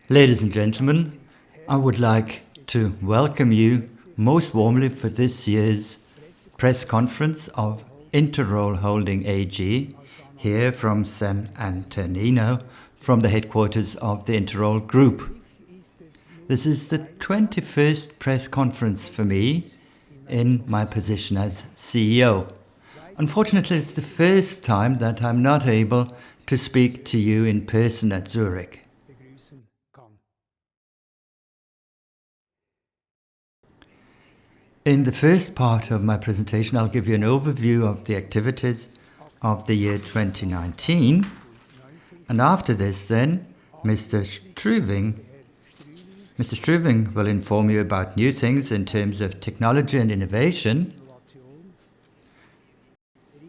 Ladies and gentlemen, I would like to welcome you most warmly for this year's press conference of Interroll Holding AG, here from San Antonino, from the headquarters of the Interroll Group. This is the 21st press conference for me in my position as CEO. Unfortunately, it's the first time that I'm not able to speak to you in person at Zurich. In the first part of my presentation, I'll give you an overview of the activities of the year 2019. And after this, then, Mr. Strüving will inform you about new things in terms of technology and innovation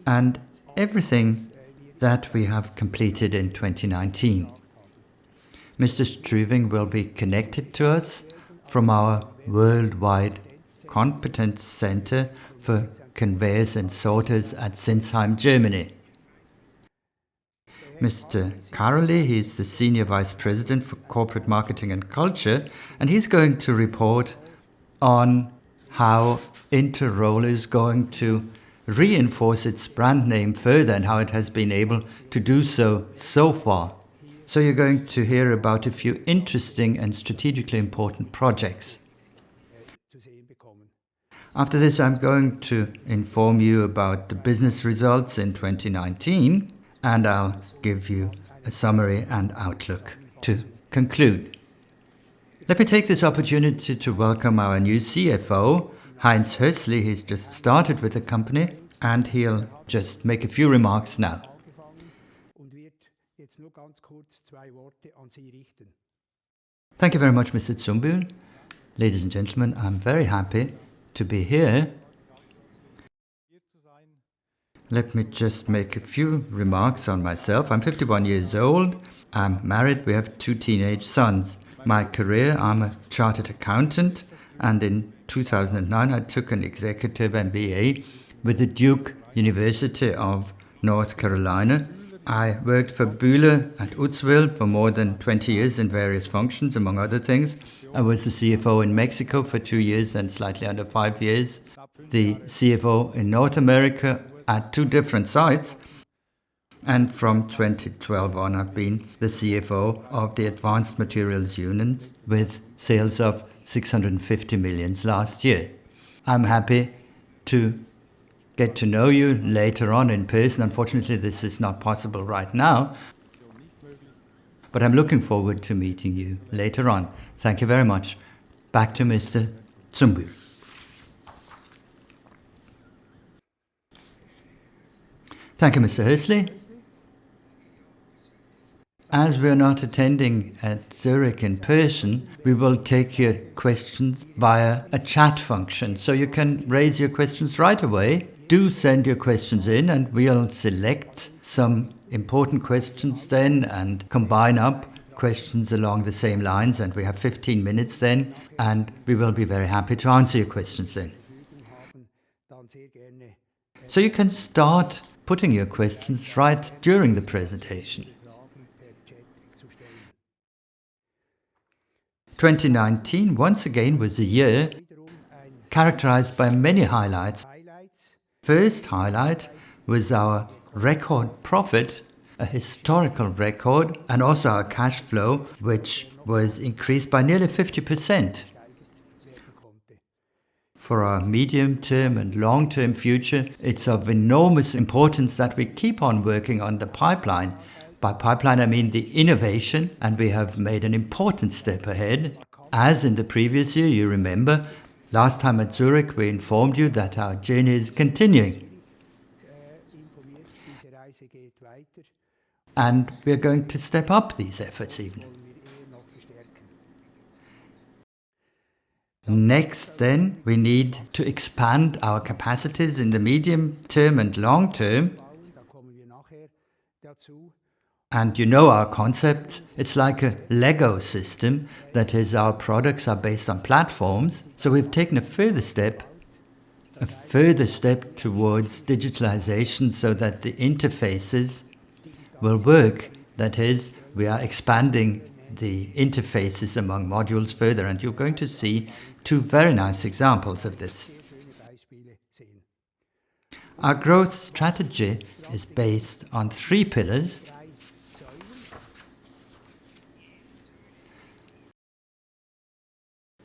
and everything that we have completed in 2019. Mr. Strüving will be connected to us from our worldwide Competence Center for Conveyors and Sorters at Sinsheim, Germany. Mr. Caroli, he's the Senior Vice President for Corporate Marketing and Culture, and he's going to report on how Interroll is going to reinforce its brand name further and how it has been able to do so far. So you're going to hear about a few interesting and strategically important projects. After this, I'm going to inform you about the business results in 2019, and I'll give you a summary and outlook to conclude. Let me take this opportunity to welcome our new CFO, Heinz Hössli. He's just started with the company, and he'll just make a few remarks now. Thank you very much, Mr. Zumbühl. Ladies and gentlemen, I'm very happy to be here. Let me just make a few remarks on myself. I'm 51 years old. I'm married. We have 2 teenage sons. My career, I'm a chartered accountant, and in 2009 I took an executive MBA with the Duke University of North Carolina. I worked for Bühler at Utzwil for more than 20 years in various functions, among other things. I was the CFO in Mexico for 2 years and slightly under 5 years. The CFO in North America at 2 different sites. And from 2012 on, I've been the CFO of the Advanced Materials Unit with sales of 650 million last year. I'm happy to get to know you later on in person. Unfortunately, this is not possible right now, but I'm looking forward to meeting you later on. Thank you very much. Back to Mr. Zumbühl. Thank you, Mr. Hössli. As we're not attending at Zurich in person, we will take your questions via a chat function. So you can raise your questions right away. Do send your questions in, and we'll select some important questions then and combine up questions along the same lines, and we have 15 minutes then, and we will be very happy to answer your questions then. So you can start putting your questions right during the presentation. 2019 once again was a year characterized by many highlights. First highlight was our record profit, a historical record, and also our cash flow, which was increased by nearly 50%. For our medium-term and long-term future, it's of enormous importance that we keep on working on the pipeline. By pipeline, I mean the innovation, and we have made an important step ahead. As in the previous year, you remember, last time at Zurich, we informed you that our journey is continuing. And we're going to step up these efforts even. Next, then, we need to expand our capacities in the medium term and long term. And you know our concept, it's like a Lego system. That is, our products are based on platforms. So we've taken a further step towards digitalization so that the interfaces will work. That is, we are expanding the interfaces among modules further, and you're going to see two very nice examples of this. Our growth strategy is based on 3 pillars.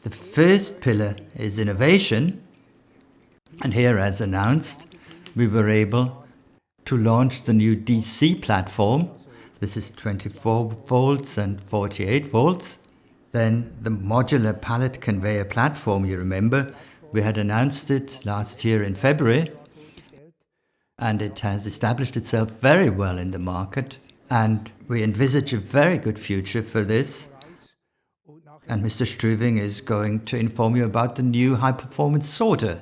The first pillar is innovation, and here, as announced, we were able to launch the new DC platform. This is 24 volts and 48 volts. Then the modular pallet conveyor platform, you remember, we had announced it last year in February, and it has established itself very well in the market, and we envisage a very good future for this. And Mr. Strüving is going to inform you about the new high-performance sorter.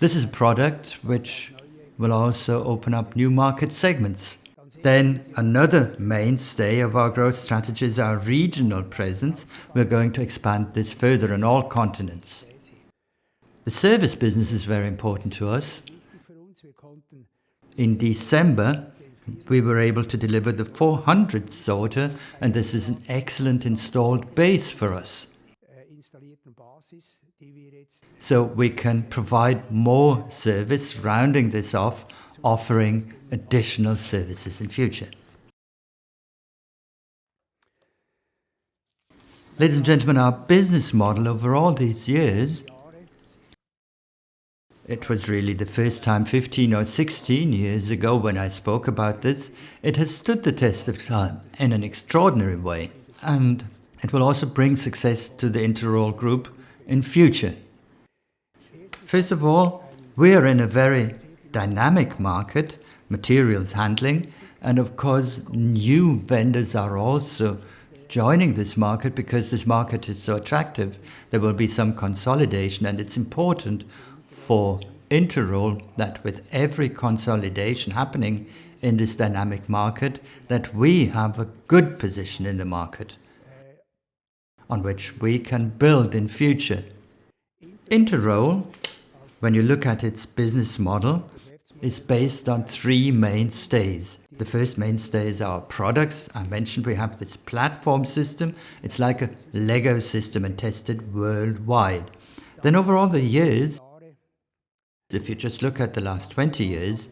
This is a product which will also open up new market segments. Then another mainstay of our growth strategy is our regional presence. We're going to expand this further on all continents. The service business is very important to us. In December, we were able to deliver the 400th sorter, and this is an excellent installed base for us. So we can provide more service, rounding this off, offering additional services in future. Ladies and gentlemen, our business model over all these years, it was really the first time 15 or 16 years ago when I spoke about this. It has stood the test of time in an extraordinary way, and it will also bring success to the Interroll Group in future. First of all, we are in a very dynamic market, materials handling, and of course new vendors are also joining this market because this market is so attractive. There will be some consolidation, and it's important for Interroll that with every consolidation happening in this dynamic market, that we have a good position in the market on which we can build in future. Interroll, when you look at its business model, is based on 3 mainstays. The first mainstay is our products. I mentioned we have this platform system. It's like a Lego system and tested worldwide. Then over all the years, if you just look at the last 20 years,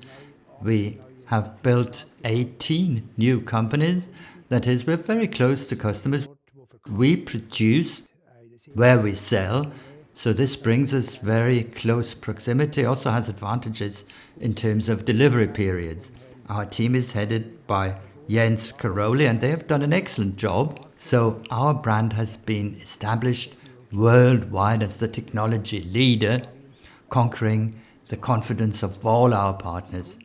we have built 18 new companies. That is, we're very close to customers. We produce where we sell. So this brings us very close proximity, also has advantages in terms of delivery periods. Our team is headed by Jens Karoli, and they have done an excellent job. So our brand has been established worldwide as the technology leader, conquering the confidence of all our partners.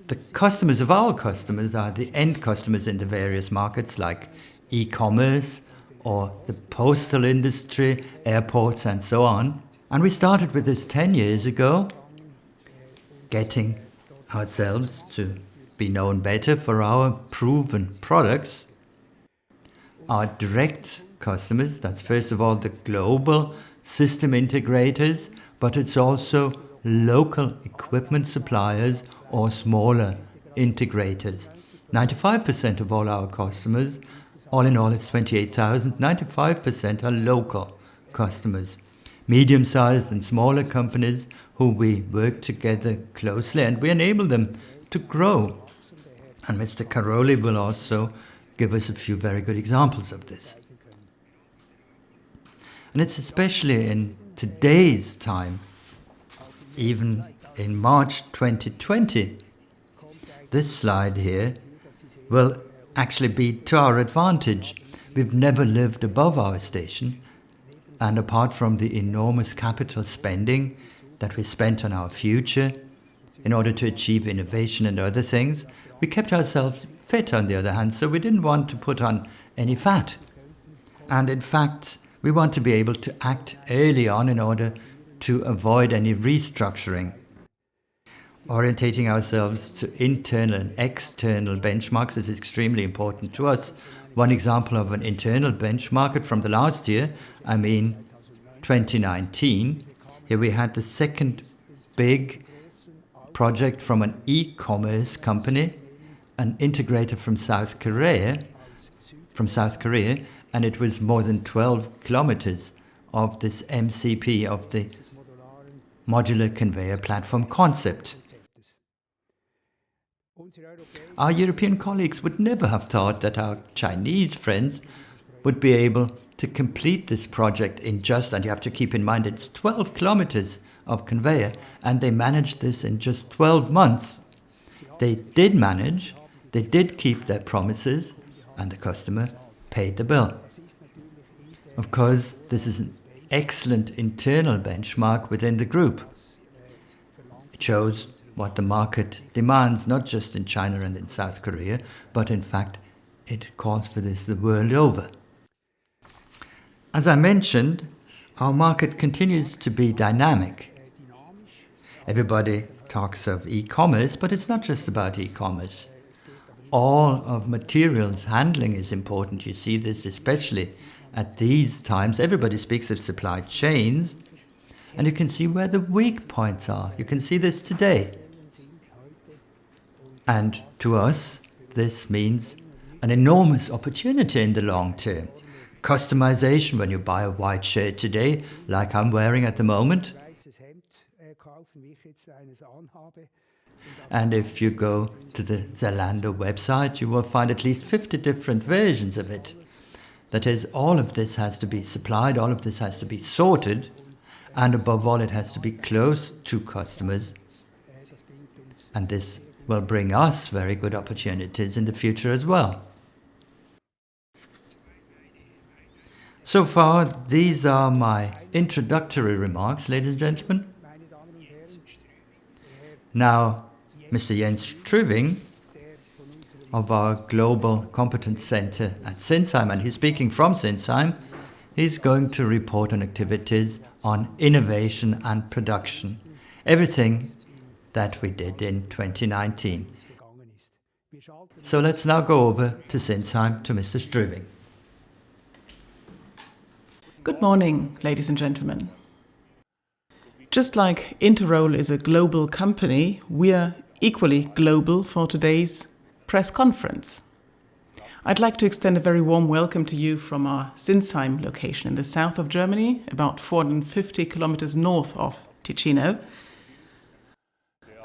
The customers of our customers are the end customers in the various markets like e-commerce, or the postal industry, airports, and so on. And we started with this 10 years ago, getting ourselves to be known better for our proven products. Our direct customers, that's first of all the global system integrators, but it's also local equipment suppliers or smaller integrators. 95% of all our customers, all in all, it's 28,000. 95% are local customers, medium-sized and smaller companies who we work together closely, and we enable them to grow. And Mr. Karoli will also give us a few very good examples of this. And it's especially in today's time, even in March 2020, this slide here will actually be to our advantage. We've never lived above our station, and apart from the enormous capital spending that we spent on our future in order to achieve innovation and other things, we kept ourselves fit on the other hand, so we didn't want to put on any fat. And in fact, we want to be able to act early on in order to avoid any restructuring. Orientating ourselves to internal and external benchmarks is extremely important to us. One example of an internal benchmark from the last year, 2019, here we had the second big project from an e-commerce company, an integrator from South Korea, and it was more than 12 kilometers of this MCP, of the modular conveyor platform concept. Our European colleagues would never have thought that our Chinese friends would be able to complete this project in just, and you have to keep in mind it's 12 kilometers of conveyor, and they managed this in just 12 months. They did manage, they did keep their promises, and the customer paid the bill. Of course, this is an excellent internal benchmark within the group. It shows what the market demands, not just in China and in South Korea, but in fact, it calls for this the world over. As I mentioned, our market continues to be dynamic. Everybody talks of e-commerce, but it's not just about e-commerce. All of materials handling is important. You see this especially at these times. Everybody speaks of supply chains, and you can see where the weak points are. You can see this today. And to us, this means an enormous opportunity in the long term. Customization, when you buy a white shirt today, like I'm wearing at the moment. And if you go to the Zalando website, you will find at least 50 different versions of it. That is, all of this has to be supplied, all of this has to be sorted, and above all, it has to be close to customers. And this will bring us very good opportunities in the future as well. So far, these are my introductory remarks, ladies and gentlemen. Now, Mr. Jens Strüving of our Global Competence Center at Sinsheim, and he's speaking from Sinsheim, he's going to report on activities on innovation and production, everything that we did in 2019. So let's now go over to Sinsheim to Mr. Strüving. Good morning, ladies and gentlemen. Just like Interroll is a global company, we are equally global for today's press conference. I'd like to extend a very warm welcome to you from our Sinsheim location in the south of Germany, about 450 kilometers north of Ticino.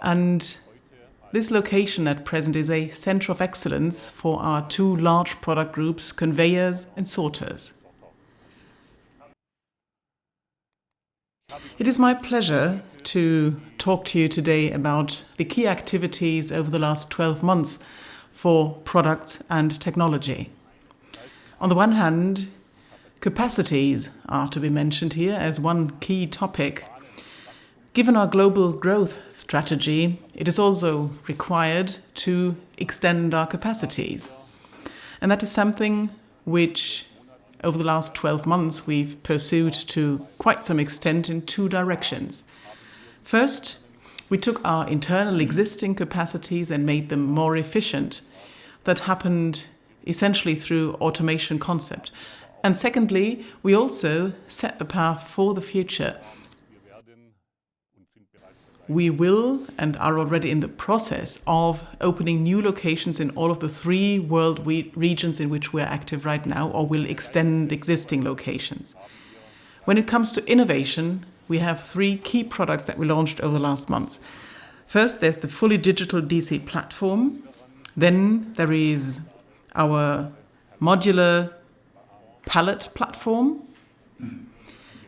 And this location at present is a center of excellence for our two large product groups, Conveyors and Sorters. It is my pleasure to talk to you today about the key activities over the last 12 months for products and technology. On the one hand, capacities are to be mentioned here as one key topic. Given our global growth strategy, it is also required to extend our capacities. And that is something which over the last 12 months, we've pursued to quite some extent in two directions. First, we took our internal existing capacities and made them more efficient. That happened essentially through automation concept. And secondly, we also set the path for the future. We will and are already in the process of opening new locations in all of the three world regions in which we're active right now, or will extend existing locations. When it comes to innovation, we have three key products that we launched over the last months. First, there's the fully digital DC platform. Then there is our modular pallet platform,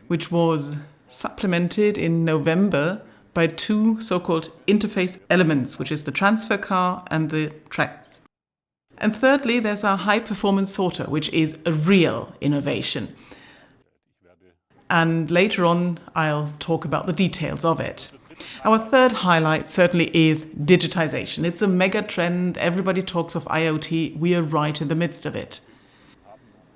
which was supplemented in November by two so-called interface elements, which is the transfer car and the tracks. And thirdly, there's our high-performance sorter, which is a real innovation. And later on, I'll talk about the details of it. Our third highlight certainly is digitization. It's a mega trend. Everybody talks of IoT. We are right in the midst of it.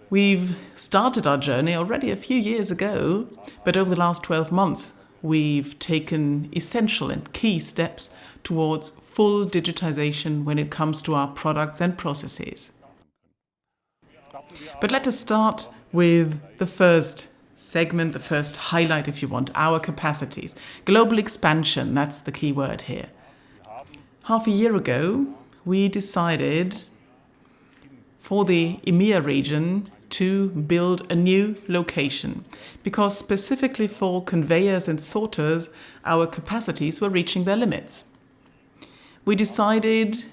We've started our journey already a few years ago, but over the last 12 months, we've taken essential and key steps towards full digitization when it comes to our products and processes. But let us start with the first segment, the first highlight, if you want, our capacities. Global expansion, that's the key word here. Half a year ago, we decided for the EMEA region to build a new location, because specifically for conveyors and sorters, our capacities were reaching their limits. We decided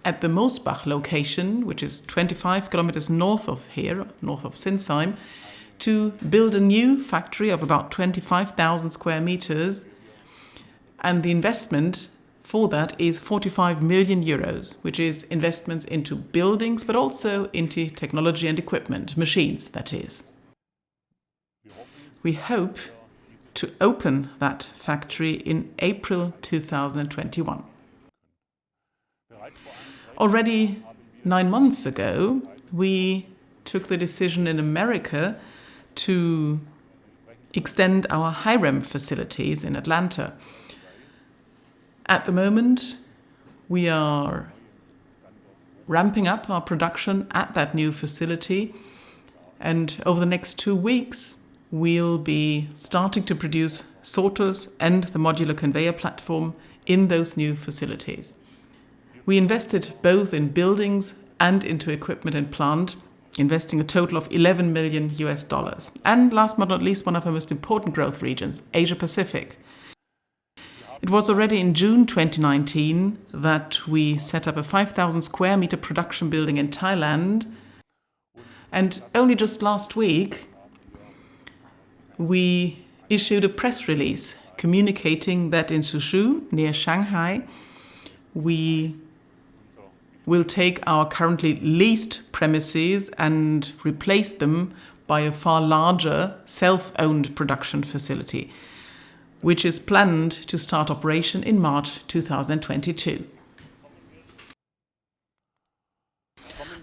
at the Mosbach location, which is 25 kilometers north of here, north of Sinsheim, to build a new factory of about 25,000 square meters, and the investment for that is 45 million euros, which is investments into buildings, but also into technology and equipment, machines, that is. We hope to open that factory in April 2021. Already 9 months ago, we took the decision in America to extend our Hiram facilities in Atlanta. At the moment, we are ramping up our production at that new facility, and over the next 2 weeks, we'll be starting to produce sorters and the modular conveyor platform in those new facilities. We invested both in buildings and into equipment and plant, investing a total of $11 million. And last but not least, one of our most important growth regions, Asia Pacific. It was already in June 2019 that we set up a 5,000 square meter production building in Thailand. And only just last week, we issued a press release communicating that in Suzhou, near Shanghai, we will take our currently leased premises and replace them by a far larger self-owned production facility, which is planned to start operation in March 2022.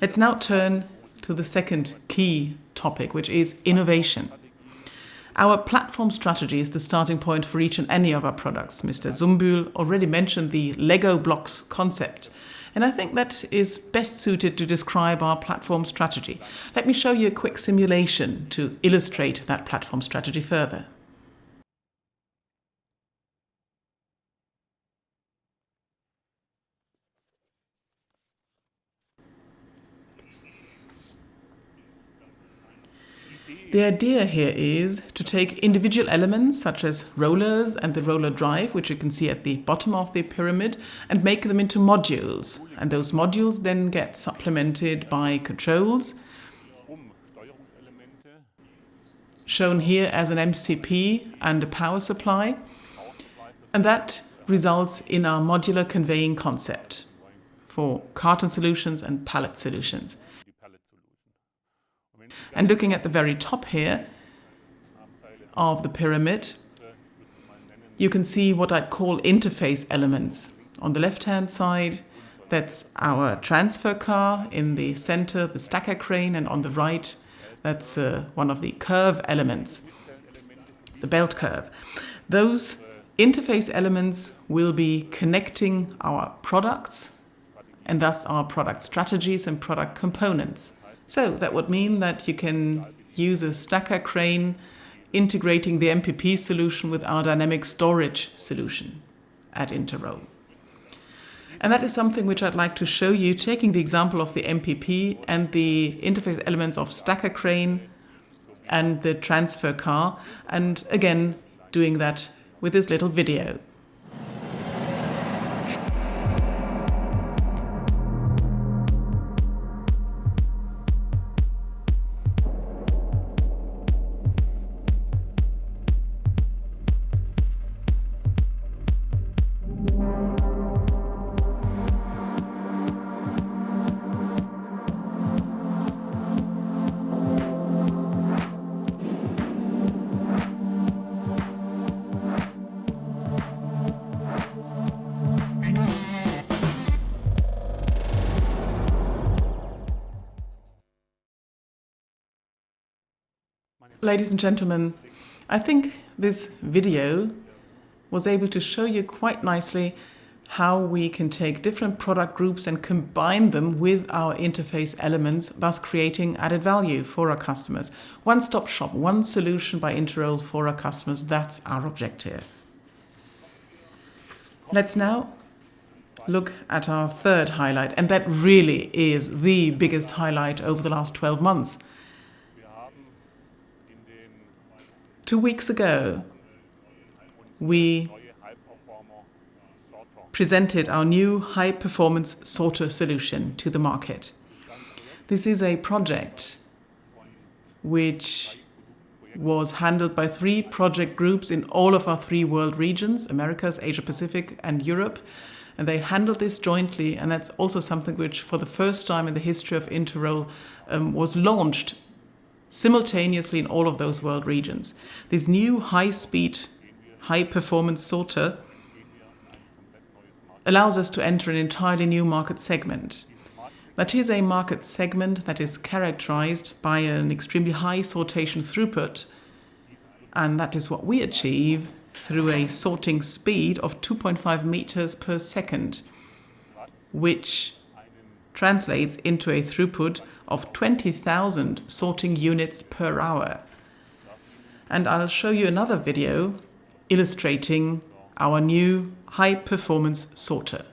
Let's now turn to the second key topic, which is innovation. Our platform strategy is the starting point for each and any of our products. Mr. Zumbühl already mentioned the Lego blocks concept, and I think that is best suited to describe our platform strategy. Let me show you a quick simulation to illustrate that platform strategy further. The idea here is to take individual elements such as rollers and the roller drive, which you can see at the bottom of the pyramid, and make them into modules. And those modules then get supplemented by controls, shown here as an MCP and a power supply. And that results in our modular conveying concept for carton solutions and pallet solutions. And looking at the very top here of the pyramid, you can see what I'd call interface elements. On the left-hand side, that's our transfer car. In the center, the stacker crane. And on the right, that's one of the curve elements, the belt curve. Those interface elements will be connecting our products, and thus our product strategies and product components. So that would mean that you can use a stacker crane integrating the MPP solution with our dynamic storage solution at Interroll. And that is something which I'd like to show you, taking the example of the MPP and the interface elements of stacker crane and the transfer car, and again doing that with this little video. Ladies and gentlemen, I think this video was able to show you quite nicely how we can take different product groups and combine them with our interface elements, thus creating added value for our customers. One-stop shop, one solution by Interroll for our customers, that's our objective. Let's now look at our third highlight, and that really is the biggest highlight over the last 12 months. 2 weeks ago, we presented our new high-performance sorter solution to the market. This is a project which was handled by 3 project groups in all of our 3 world regions, Americas, Asia Pacific and Europe. And they handled this jointly, and that's also something which for the first time in the history of Interroll was launched simultaneously in all of those world regions. This new high-speed, high-performance sorter allows us to enter an entirely new market segment. That is a market segment that is characterized by an extremely high sortation throughput, and that is what we achieve through a sorting speed of 2.5 meters per second, which translates into a throughput of 20,000 sorting units per hour. And I'll show you another video illustrating our new high-performance sorter.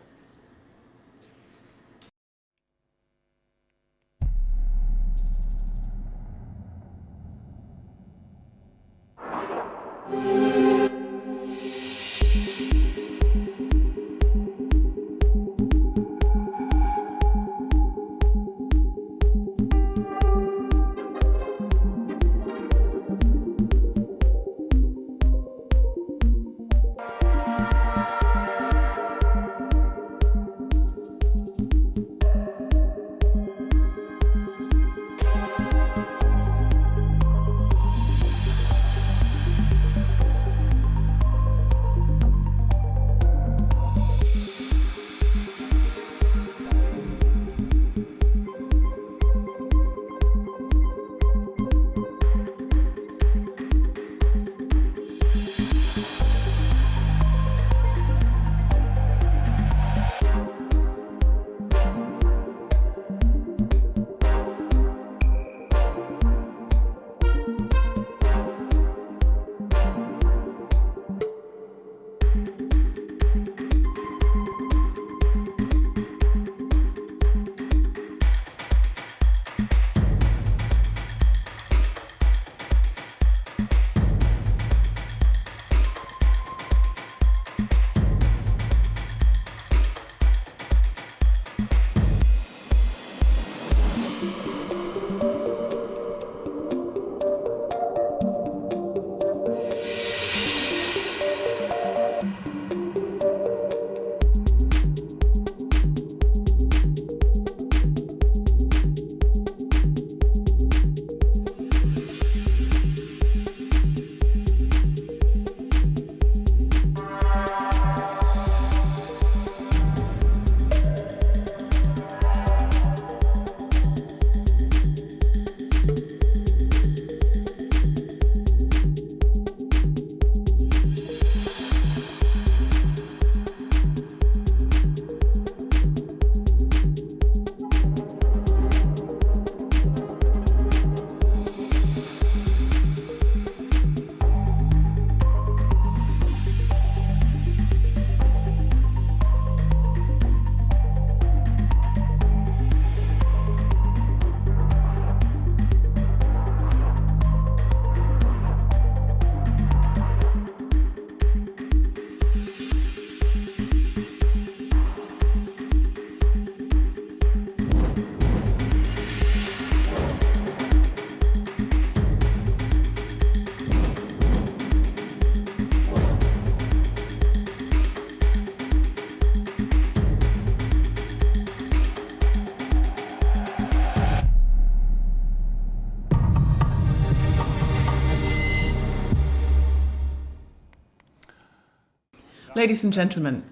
Ladies and gentlemen,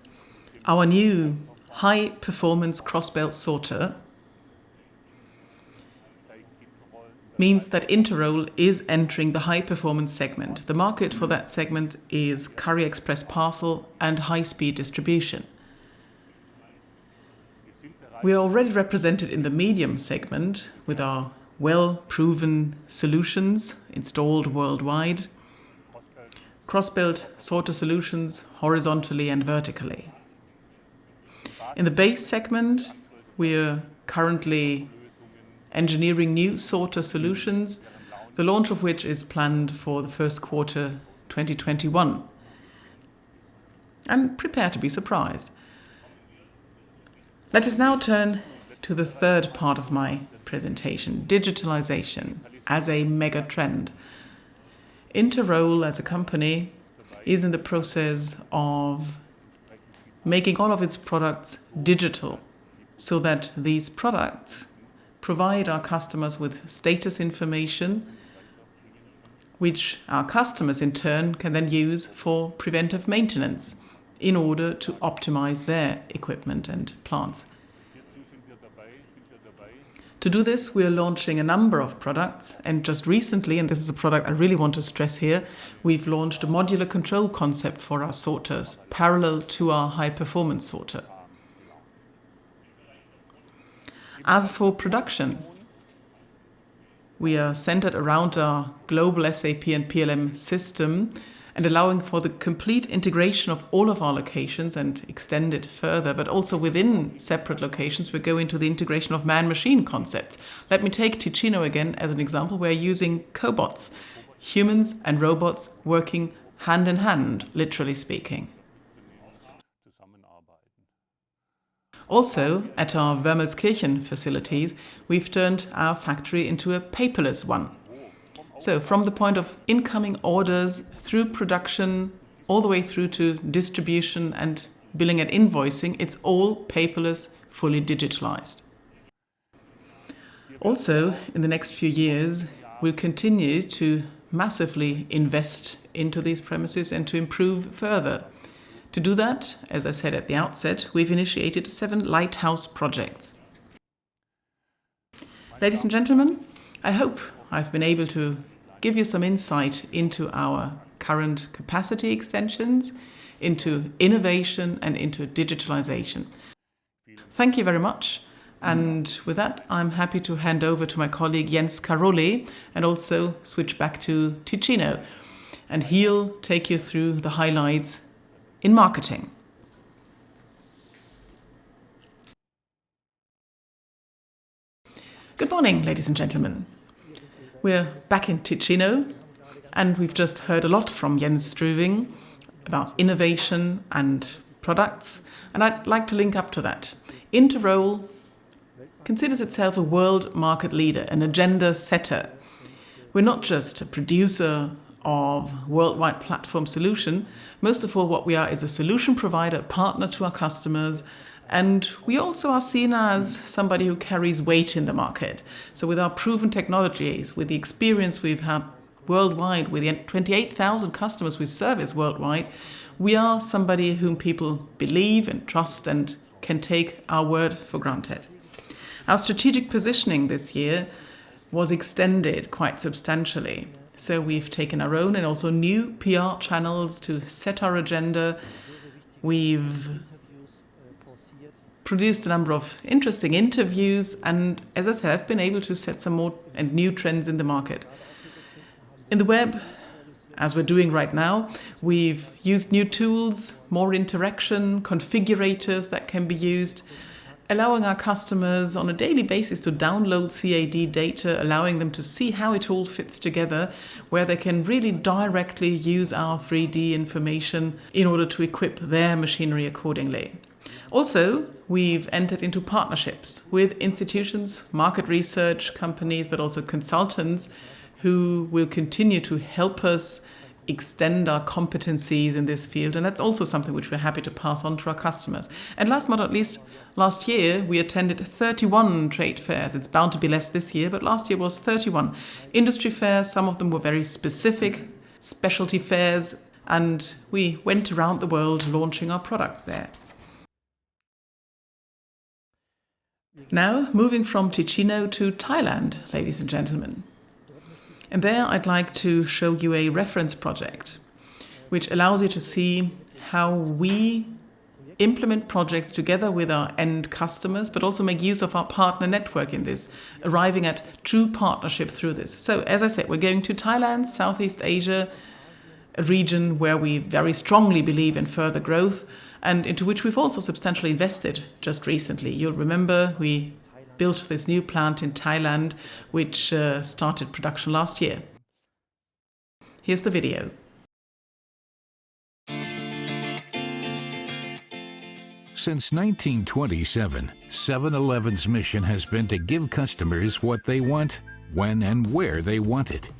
our new high-performance cross-belt sorter means that Interroll is entering the high-performance segment. The market for that segment is Courier Express parcel and high-speed distribution. We are already represented in the medium segment with our well-proven solutions installed worldwide, cross-belt sorter solutions horizontally and vertically. In the base segment, we're currently engineering new sorter solutions, the launch of which is planned for the first quarter 2021. And prepare to be surprised. Let us now turn to the third part of my presentation, digitalization as a mega trend. Interroll as a company is in the process of making all of its products digital so that these products provide our customers with status information which our customers in turn can then use for preventive maintenance in order to optimize their equipment and plants. To do this, we are launching a number of products, and just recently, and this is a product I really want to stress here, we've launched a modular control concept for our sorters, parallel to our high-performance sorter. As for production, we are centered around our global SAP and PLM system and allowing for the complete integration of all of our locations and extend it further, but also within separate locations, we're going to the integration of man-machine concepts. Let me take Ticino again as an example. We're using cobots, humans and robots working hand in hand, literally speaking. Also, at our Wermelskirchen facilities, we've turned our factory into a paperless one. So from the point of incoming orders through production, all the way through to distribution and billing and invoicing, it's all paperless, fully digitalized. Also, in the next few years, we'll continue to massively invest into these premises and to improve further. To do that, as I said at the outset, we've initiated 7 lighthouse projects. Ladies and gentlemen, I hope I've been able to give you some insight into our current capacity extensions, into innovation and into digitalization. Thank you very much. And with that, I'm happy to hand over to my colleague Jens Caroli and also switch back to Ticino. And he'll take you through the highlights in marketing. Good morning, ladies and gentlemen. We're back in Ticino, and we've just heard a lot from Jens Struving about innovation and products, and I'd like to link up to that. Interroll considers itself a world market leader, an agenda setter. We're not just a producer of worldwide platform solution. Most of all, what we are is a solution provider, a partner to our customers, and we also are seen as somebody who carries weight in the market. So with our proven technologies, with the experience we've had worldwide, with the 28,000 customers we service worldwide, we are somebody whom people believe and trust and can take our word for granted. Our strategic positioning this year was extended quite substantially. So we've taken our own and also new PR channels to set our agenda. We've produced a number of interesting interviews, and as I said, I've been able to set some more and new trends in the market. In the web, as we're doing right now, we've used new tools, more interaction, configurators that can be used, allowing our customers on a daily basis to download CAD data, allowing them to see how it all fits together, where they can really directly use our 3D information in order to equip their machinery accordingly. Also, we've entered into partnerships with institutions, market research companies, but also consultants who will continue to help us extend our competencies in this field. And that's also something which we're happy to pass on to our customers. And last but not least, last year we attended 31 trade fairs. It's bound to be less this year, but last year was 31 industry fairs. Some of them were very specific specialty fairs, and we went around the world launching our products there. Now, moving from Ticino to Thailand, ladies and gentlemen. And there I'd like to show you a reference project, which allows you to see how we implement projects together with our end customers, but also make use of our partner network in this, arriving at true partnership through this. So, as I said, we're going to Thailand, Southeast Asia, a region where we very strongly believe in further growth. and into which we've also substantially invested just recently. You'll remember we built this new plant in Thailand, which started production last year. Here's the video. Since 1927, 7-Eleven's mission has been to give customers what they want, when and where they want it.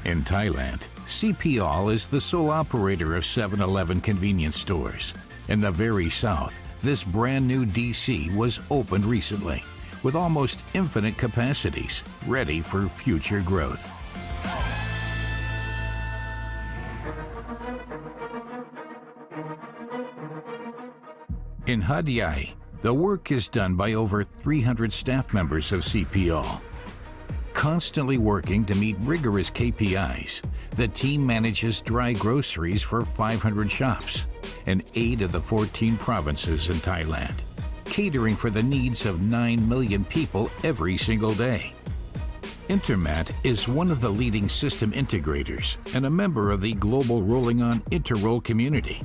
In Thailand, CPL is the sole operator of 7-Eleven convenience stores. In the very south, this brand new DC was opened recently, with almost infinite capacities, ready for future growth. In Hat Yai, the work is done by over 300 staff members of CPL. Constantly working to meet rigorous KPIs, the team manages dry groceries for 500 shops in 8 of the 14 provinces in Thailand, catering for the needs of 9 million people every single day. Intermat is one of the leading system integrators and a member of the global Rolling On Interroll community.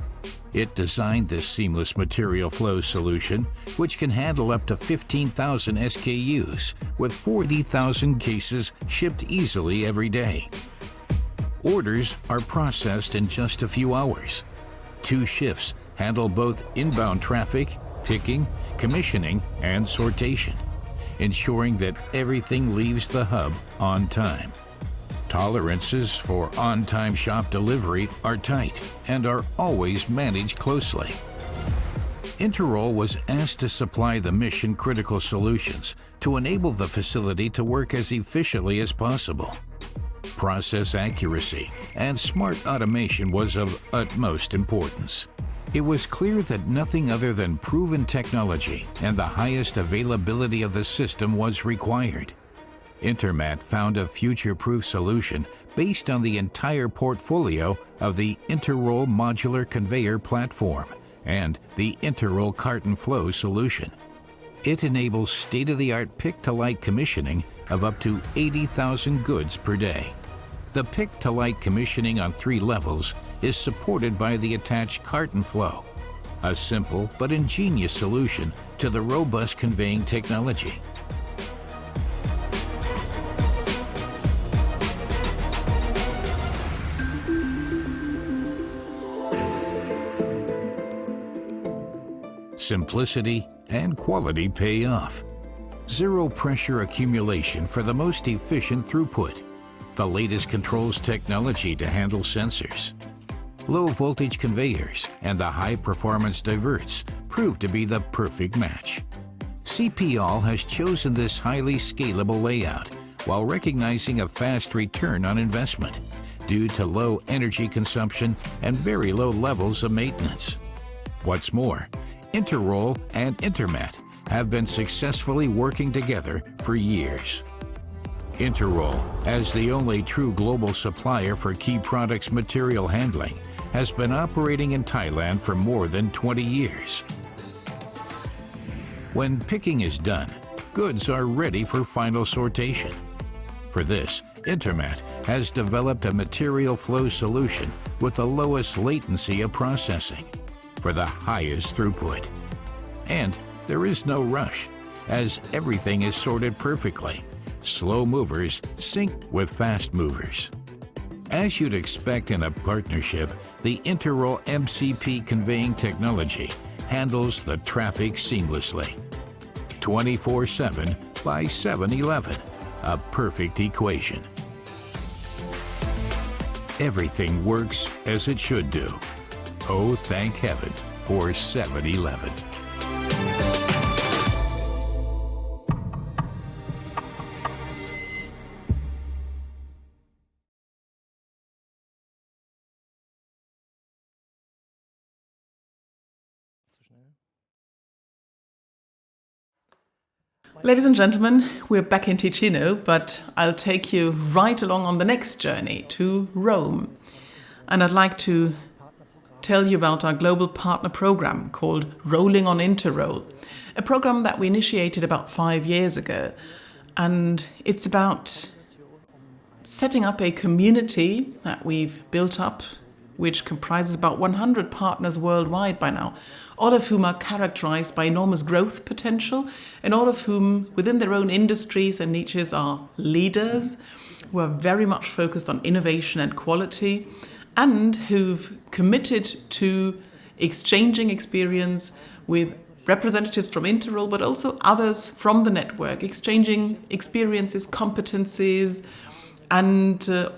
It designed this seamless material flow solution, which can handle up to 15,000 SKUs with 40,000 cases shipped easily every day. Orders are processed in just a few hours. 2 shifts handle both inbound traffic, picking, commissioning, and sortation, ensuring that everything leaves the hub on time. Tolerances for on-time shop delivery are tight and are always managed closely. Interroll was asked to supply the mission-critical solutions to enable the facility to work as efficiently as possible. Process accuracy and smart automation was of utmost importance. It was clear that nothing other than proven technology and the highest availability of the system was required. Intermat found a future-proof solution based on the entire portfolio of the Interroll modular conveyor platform and the Interroll carton flow solution. It enables state-of-the-art pick-to-light commissioning of up to 80,000 goods per day. The pick-to-light commissioning on 3 levels is supported by the attached carton flow, a simple but ingenious solution to the robust conveying technology. Simplicity and quality pay off. Zero pressure accumulation for the most efficient throughput. The latest controls technology to handle sensors. Low voltage conveyors and the high performance diverts prove to be the perfect match. CPL has chosen this highly scalable layout while recognizing a fast return on investment due to low energy consumption and very low levels of maintenance. What's more, Interroll and Intermat have been successfully working together for years. Interroll, as the only true global supplier for key products material handling, has been operating in Thailand for more than 20 years. When picking is done, goods are ready for final sortation. For this, Intermat has developed a material flow solution with the lowest latency of processing for the highest throughput. And there is no rush, as everything is sorted perfectly. Slow movers sync with fast movers. As you'd expect in a partnership, the Interroll MCP conveying technology handles the traffic seamlessly. 24/7 by 7-Eleven, a perfect equation. Everything works as it should do. Oh, thank heaven for 7-Eleven. Ladies and gentlemen, we're back in Ticino, but I'll take you right along on the next journey to Rome. And I'd like to tell you about our global partner program called Rolling on Interroll, a program that we initiated about 5 years ago. And it's about setting up a community that we've built up which comprises about 100 partners worldwide by now, all of whom are characterized by enormous growth potential, and all of whom, within their own industries and niches, are leaders who are very much focused on innovation and quality, and who've committed to exchanging experience with representatives from Interroll, but also others from the network, exchanging experiences, competencies, and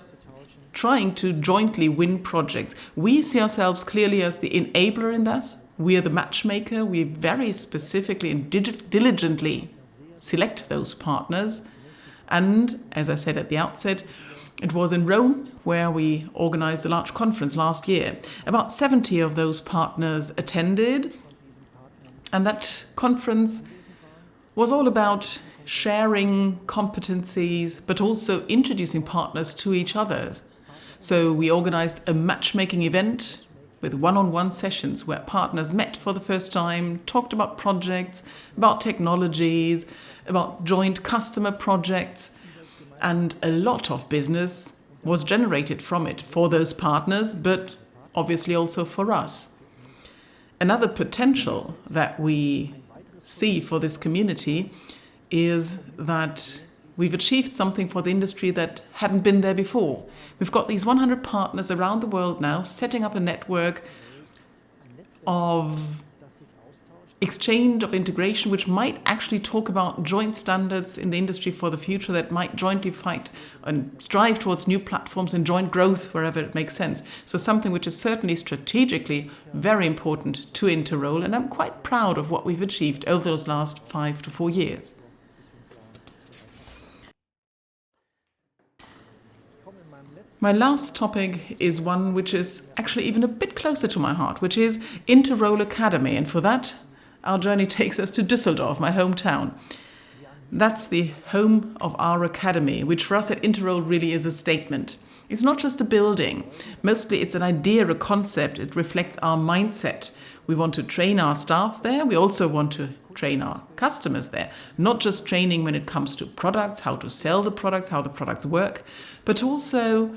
trying to jointly win projects. We see ourselves clearly as the enabler in that. We are the matchmaker. We very specifically and diligently select those partners. And, as I said at the outset, it was in Rome where we organized a large conference last year. About 70 of those partners attended. And that conference was all about sharing competencies, but also introducing partners to each other. So we organized a matchmaking event with one-on-one sessions where partners met for the first time, talked about projects, about technologies, about joint customer projects, and a lot of business was generated from it for those partners, but obviously also for us. Another potential that we see for this community is that we've achieved something for the industry that hadn't been there before. We've got these 100 partners around the world now setting up a network of exchange, of integration, which might actually talk about joint standards in the industry for the future that might jointly fight and strive towards new platforms and joint growth wherever it makes sense. So something which is certainly strategically very important to Interroll, and I'm quite proud of what we've achieved over those last 5 to 4 years. My last topic is one which is actually even a bit closer to my heart, which is Interroll Academy. And for that, our journey takes us to Düsseldorf, my hometown. That's the home of our academy, which for us at Interroll really is a statement. It's not just a building. Mostly it's an idea, a concept. It reflects our mindset. We want to train our staff there. We also want to train our customers there. Not just training when it comes to products, how to sell the products, how the products work, but also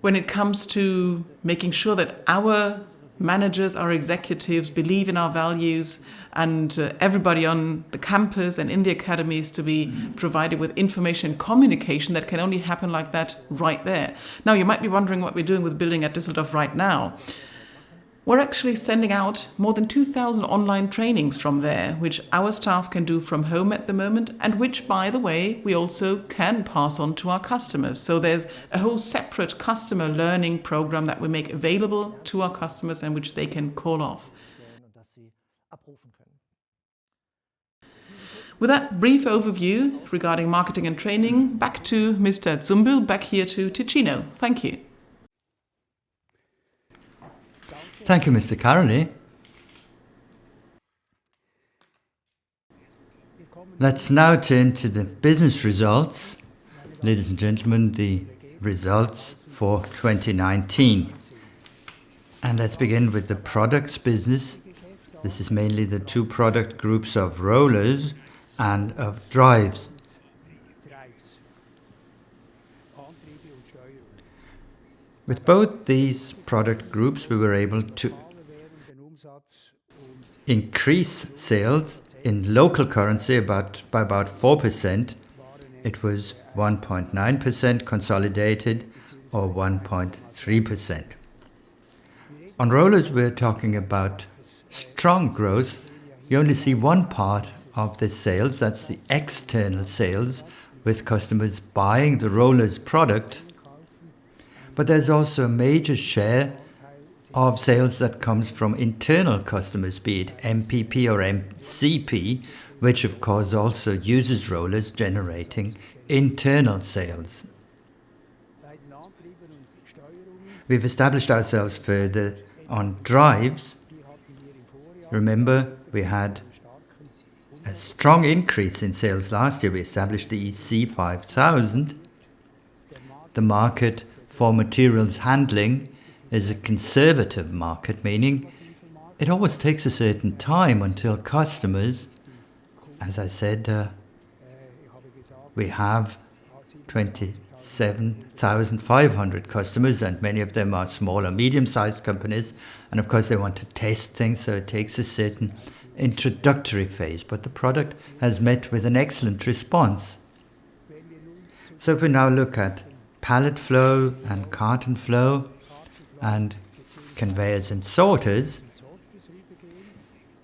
when it comes to making sure that our managers, our executives believe in our values, and everybody on the campus and in the academies to be provided with information and communication that can only happen like that right there. Now, you might be wondering what we're doing with building at Düsseldorf right now. We're actually sending out more than 2,000 online trainings from there, which our staff can do from home at the moment, and which, by the way, we also can pass on to our customers. So there's a whole separate customer learning program that we make available to our customers and which they can call off. With that brief overview regarding marketing and training, back to Mr. Zumbel, back here to Ticino. Thank you. Thank you, Mr. Caroli. Let's now turn to the business results. Ladies and gentlemen, the results for 2019. And let's begin with the products business. This is mainly the two product groups of rollers and of drives. With both these product groups, we were able to increase sales in local currency by about 4%. It was 1.9% consolidated or 1.3%. On rollers, we're talking about strong growth. You only see one part of the sales, that's the external sales, with customers buying the roller's product. But there's also a major share of sales that comes from internal customers, be it MPP or MCP, which of course also uses rollers, generating internal sales. We've established ourselves further on drives. Remember, we had a strong increase in sales last year. We established the EC5000. The market for materials handling is a conservative market, meaning it always takes a certain time until customers, as I said, we have 27 7,500 customers, and many of them are small or medium-sized companies. And of course, they want to test things, so it takes a certain introductory phase. But the product has met with an excellent response. So if we now look at pallet flow and carton flow and conveyors and sorters,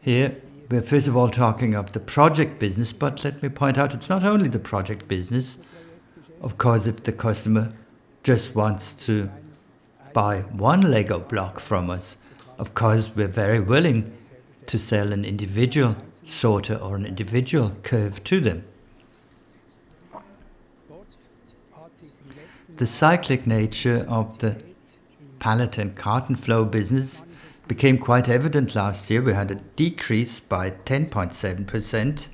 here we're first of all talking of the project business, but let me point out it's not only the project business. Of course, if the customer just wants to buy one Lego block from us, of course we're very willing to sell an individual sorter or an individual curve to them. The cyclic nature of the pallet and carton flow business became quite evident last year. We had a decrease by 10.7%.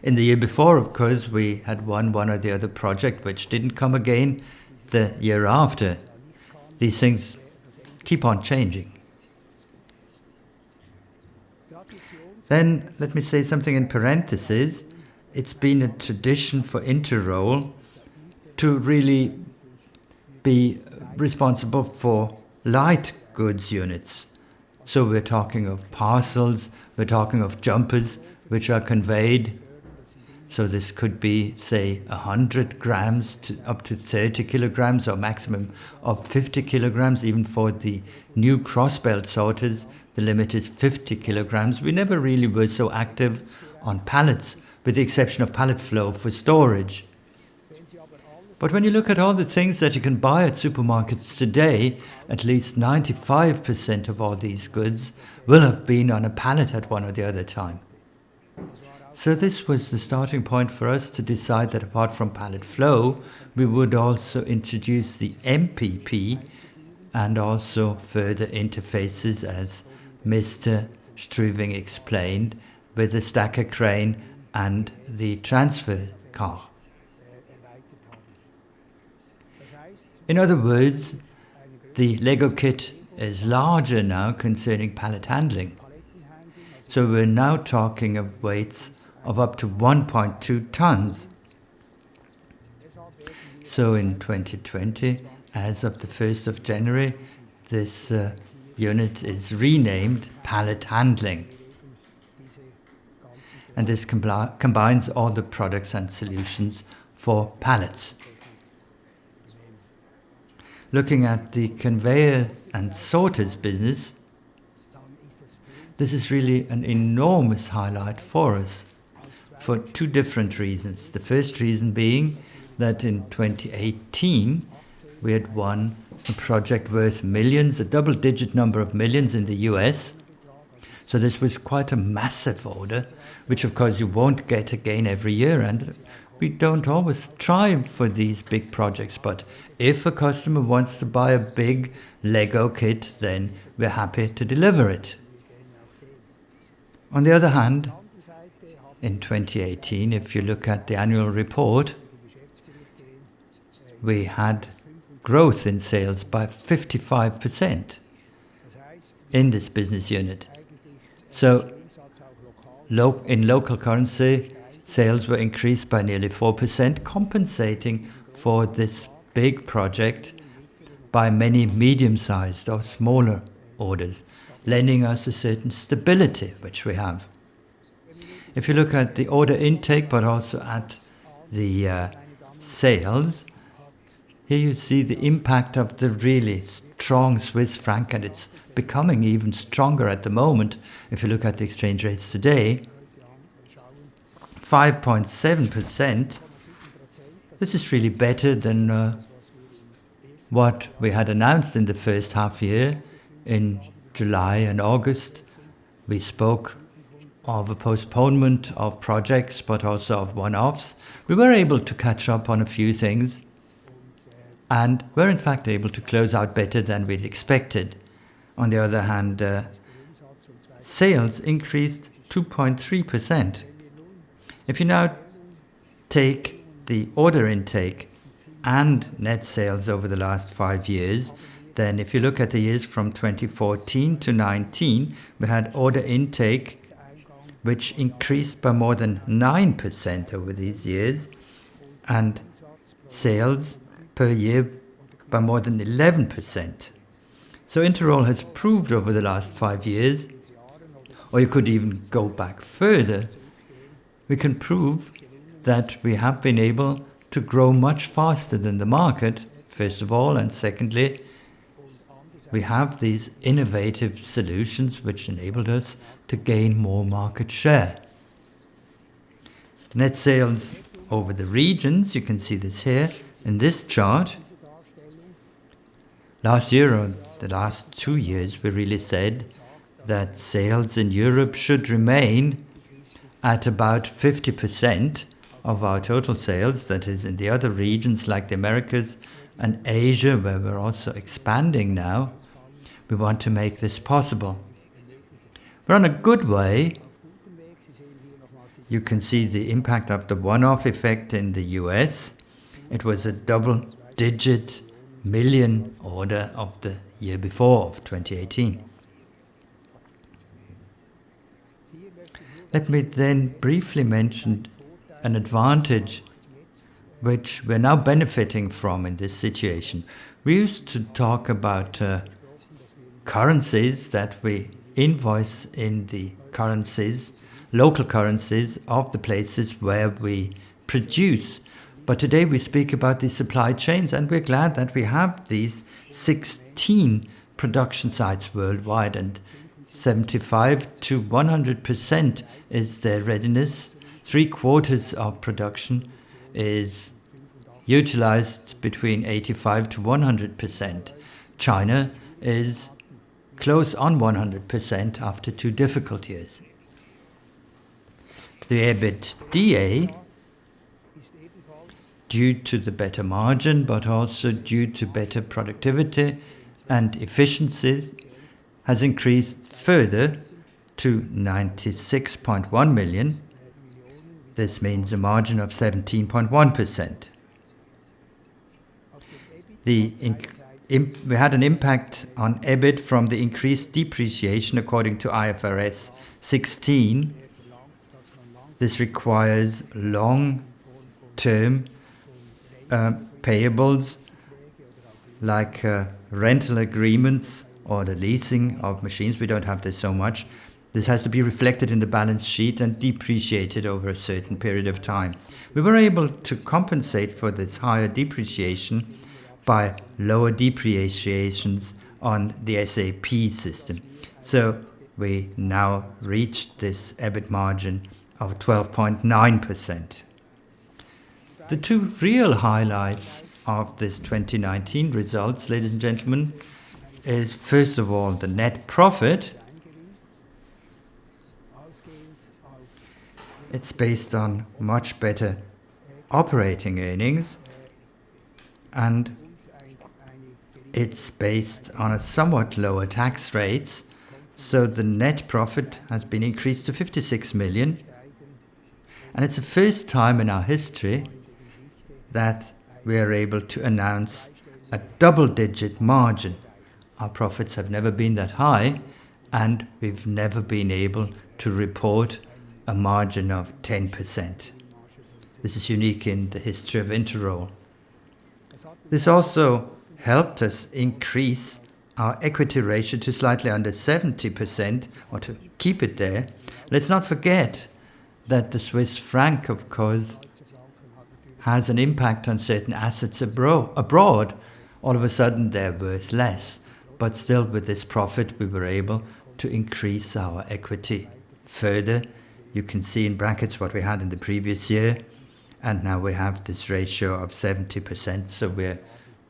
In the year before, of course, we had won one or the other project which didn't come again the year after. These things keep on changing. Then let me say something in parentheses. It's been a tradition for Interroll to really be responsible for light goods units. So we're talking of parcels, we're talking of jumpers which are conveyed. So this could be, say, 100 grams to up to 30 kilograms or maximum of 50 kilograms. Even for the new crossbelt sorters, the limit is 50 kilograms. We never really were so active on pallets, with the exception of pallet flow for storage. But when you look at all the things that you can buy at supermarkets today, at least 95% of all these goods will have been on a pallet at one or the other time. So this was the starting point for us to decide that apart from pallet flow, we would also introduce the MPP and also further interfaces, as Mr. Struving explained, with the stacker crane and the transfer car. In other words, the Lego kit is larger now concerning pallet handling. So we're now talking of weights of up to 1.2 tons. So in 2020, as of the 1st of January, this unit is renamed Pallet Handling. And this combines all the products and solutions for pallets. Looking at the conveyor and sorters business, this is really an enormous highlight for us for two different reasons. The first reason being that in 2018 we had won a project worth millions, a double-digit number of millions in the US. So this was quite a massive order, which of course you won't get again every year, and we don't always try for these big projects, but if a customer wants to buy a big Lego kit, then we're happy to deliver it. On the other hand, in 2018, if you look at the annual report, we had growth in sales by 55% in this business unit. So in local currency, sales were increased by nearly 4%, compensating for this big project by many medium-sized or smaller orders, lending us a certain stability, which we have. If you look at the order intake, but also at the sales, here you see the impact of the really strong Swiss franc, and it's becoming even stronger at the moment. If you look at the exchange rates today, 5.7%. This is really better than what we had announced in the first half year. In July and August, we spoke of a postponement of projects, but also of one-offs. We were able to catch up on a few things, and were in fact able to close out better than we'd expected. On the other hand, sales increased 2.3%. If you now take the order intake and net sales over the last 5 years, then if you look at the years from 2014 to 19, we had order intake which increased by more than 9% over these years, and sales per year by more than 11%. So Interroll has proved over the last 5 years, or you could even go back further, we can prove that we have been able to grow much faster than the market, first of all, and secondly, we have these innovative solutions which enabled us to gain more market share. Net sales over the regions, you can see this here in this chart. Last year, or the last 2 years, we really said that sales in Europe should remain at about 50% of our total sales, that is in the other regions like the Americas and Asia, where we're also expanding now. We want to make this possible. We're on a good way. You can see the impact of the one-off effect in the US. It was a double-digit million order of the year before, of 2018. Let me then briefly mention an advantage which we're now benefiting from in this situation. We used to talk about currencies that we invoice in the currencies, local currencies of the places where we produce. But today we speak about the supply chains, and we're glad that we have these 16 production sites worldwide, and 75 to 100% is their readiness. 3/4 of production is utilized between 85 to 100%. China is close on 100% after 2 difficult years. The EBITDA, due to the better margin, but also due to better productivity and efficiencies, has increased further to 96.1 million. This means a margin of 17.1%. We had an impact on EBIT from the increased depreciation according to IFRS 16. This requires long-term payables like rental agreements or the leasing of machines. We don't have this so much. This has to be reflected in the balance sheet and depreciated over a certain period of time. We were able to compensate for this higher depreciation by lower depreciations on the SAP system. So we now reached this EBIT margin of 12.9%. The 2 real highlights of this 2019 results, ladies and gentlemen, is first of all the net profit. It's based on much better operating earnings, and it's based on a somewhat lower tax rates, so the net profit has been increased to 56 million. And it's the first time in our history that we are able to announce a double-digit margin. Our profits have never been that high, and we've never been able to report a margin of 10%. This is unique in the history of Interroll. This also helped us increase our equity ratio to slightly under 70%, or to keep it there. Let's not forget that the Swiss franc, of course, has an impact on certain assets abroad. All of a sudden they're worth less. But still, with this profit, we were able to increase our equity further. You can see in brackets what we had in the previous year, and now we have this ratio of 70%, so we're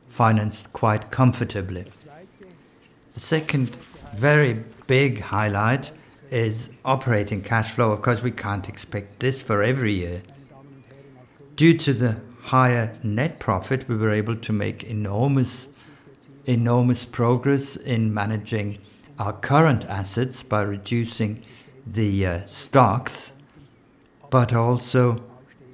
financed quite comfortably. The second very big highlight is operating cash flow. Of course, we can't expect this for every year. Due to the higher net profit, we were able to make enormous progress in managing our current assets by reducing the stocks, but also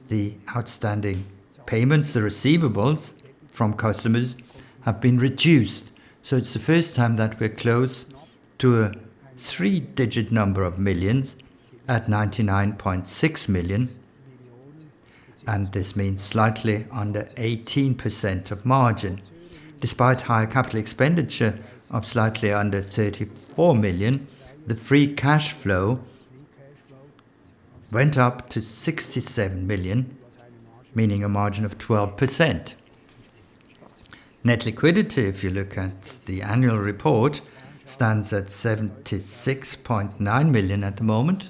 the outstanding payments, the receivables from customers, have been reduced. So it's the first time that we're close to a 3-digit number of millions at 99.6 million. and this means slightly under 18% of margin. Despite higher capital expenditure of slightly under 34 million, the free cash flow went up to 67 million, meaning a margin of 12%. Net liquidity, if you look at the annual report, stands at 76.9 million at the moment.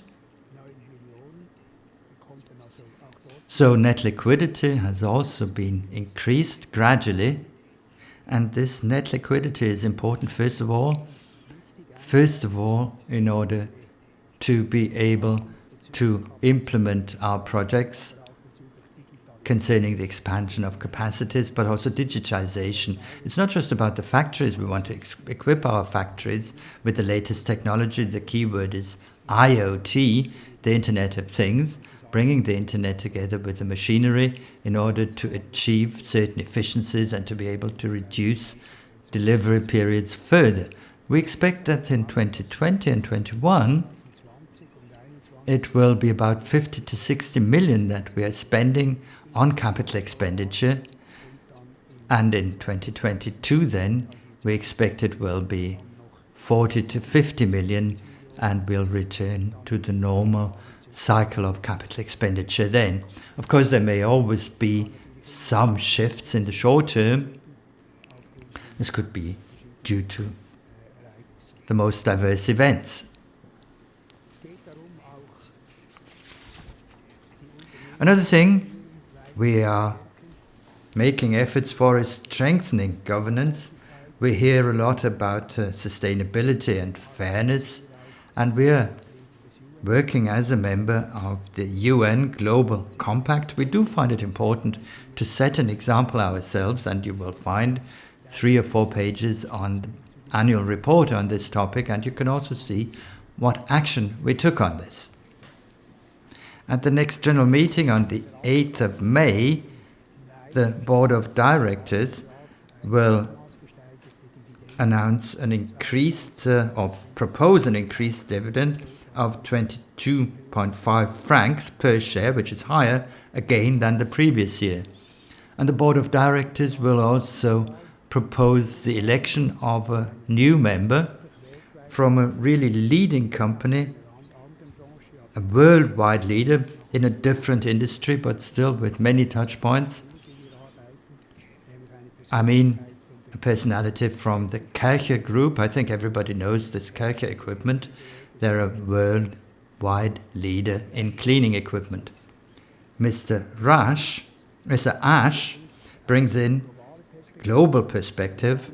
So net liquidity has also been increased gradually, and this net liquidity is important first of all in order to be able to implement our projects concerning the expansion of capacities, but also digitization. It's not just about the factories. We want to equip our factories with the latest technology. The keyword is IoT, the Internet of Things, bringing the Internet together with the machinery in order to achieve certain efficiencies and to be able to reduce delivery periods further. We expect that in 2020 and 2021, it will be about 50 to 60 million that we are spending on capital expenditure, and in 2022 then we expect it will be 40 to 50 million, and we'll return to the normal cycle of capital expenditure then. Of course, there may always be some shifts in the short term. This could be due to the most diverse events. Another thing we are making efforts for is strengthening governance. We hear a lot about sustainability and fairness, and we are working as a member of the UN Global Compact. We do find it important to set an example ourselves, and you will find 3 or 4 pages on the annual report on this topic, and you can also see what action we took on this. At the next general meeting on the 8th of May, the Board of Directors will announce an increased or propose an increased dividend of 22.5 francs per share, which is higher again than the previous year. And the Board of Directors will also propose the election of a new member from a really leading company, a worldwide leader in a different industry, but still with many touch points. I mean, a personality from the Conveyors Group. I think everybody knows this Conveyors equipment. They're a worldwide leader in cleaning equipment. Mr. Ash brings in global perspective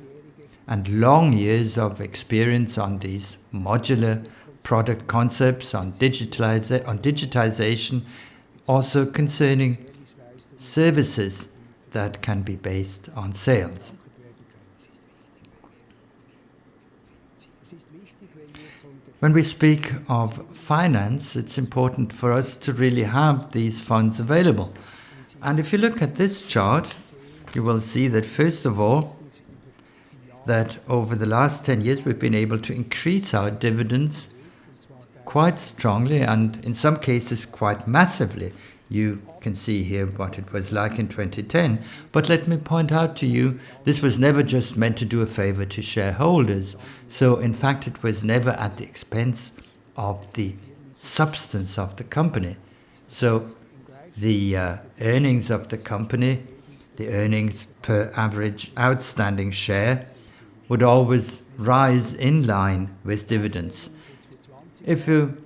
and long years of experience on these modular product concepts, on digitization, also concerning services that can be based on sales. When we speak of finance, it's important for us to really have these funds available. And if you look at this chart, you will see that first of all, that over the last 10 years we've been able to increase our dividends quite strongly, and in some cases quite massively. You can see here what it was like in 2010. But let me point out to you, this was never just meant to do a favor to shareholders. So in fact, it was never at the expense of the substance of the company. So the earnings of the company, the earnings per average outstanding share, would always rise in line with dividends. If you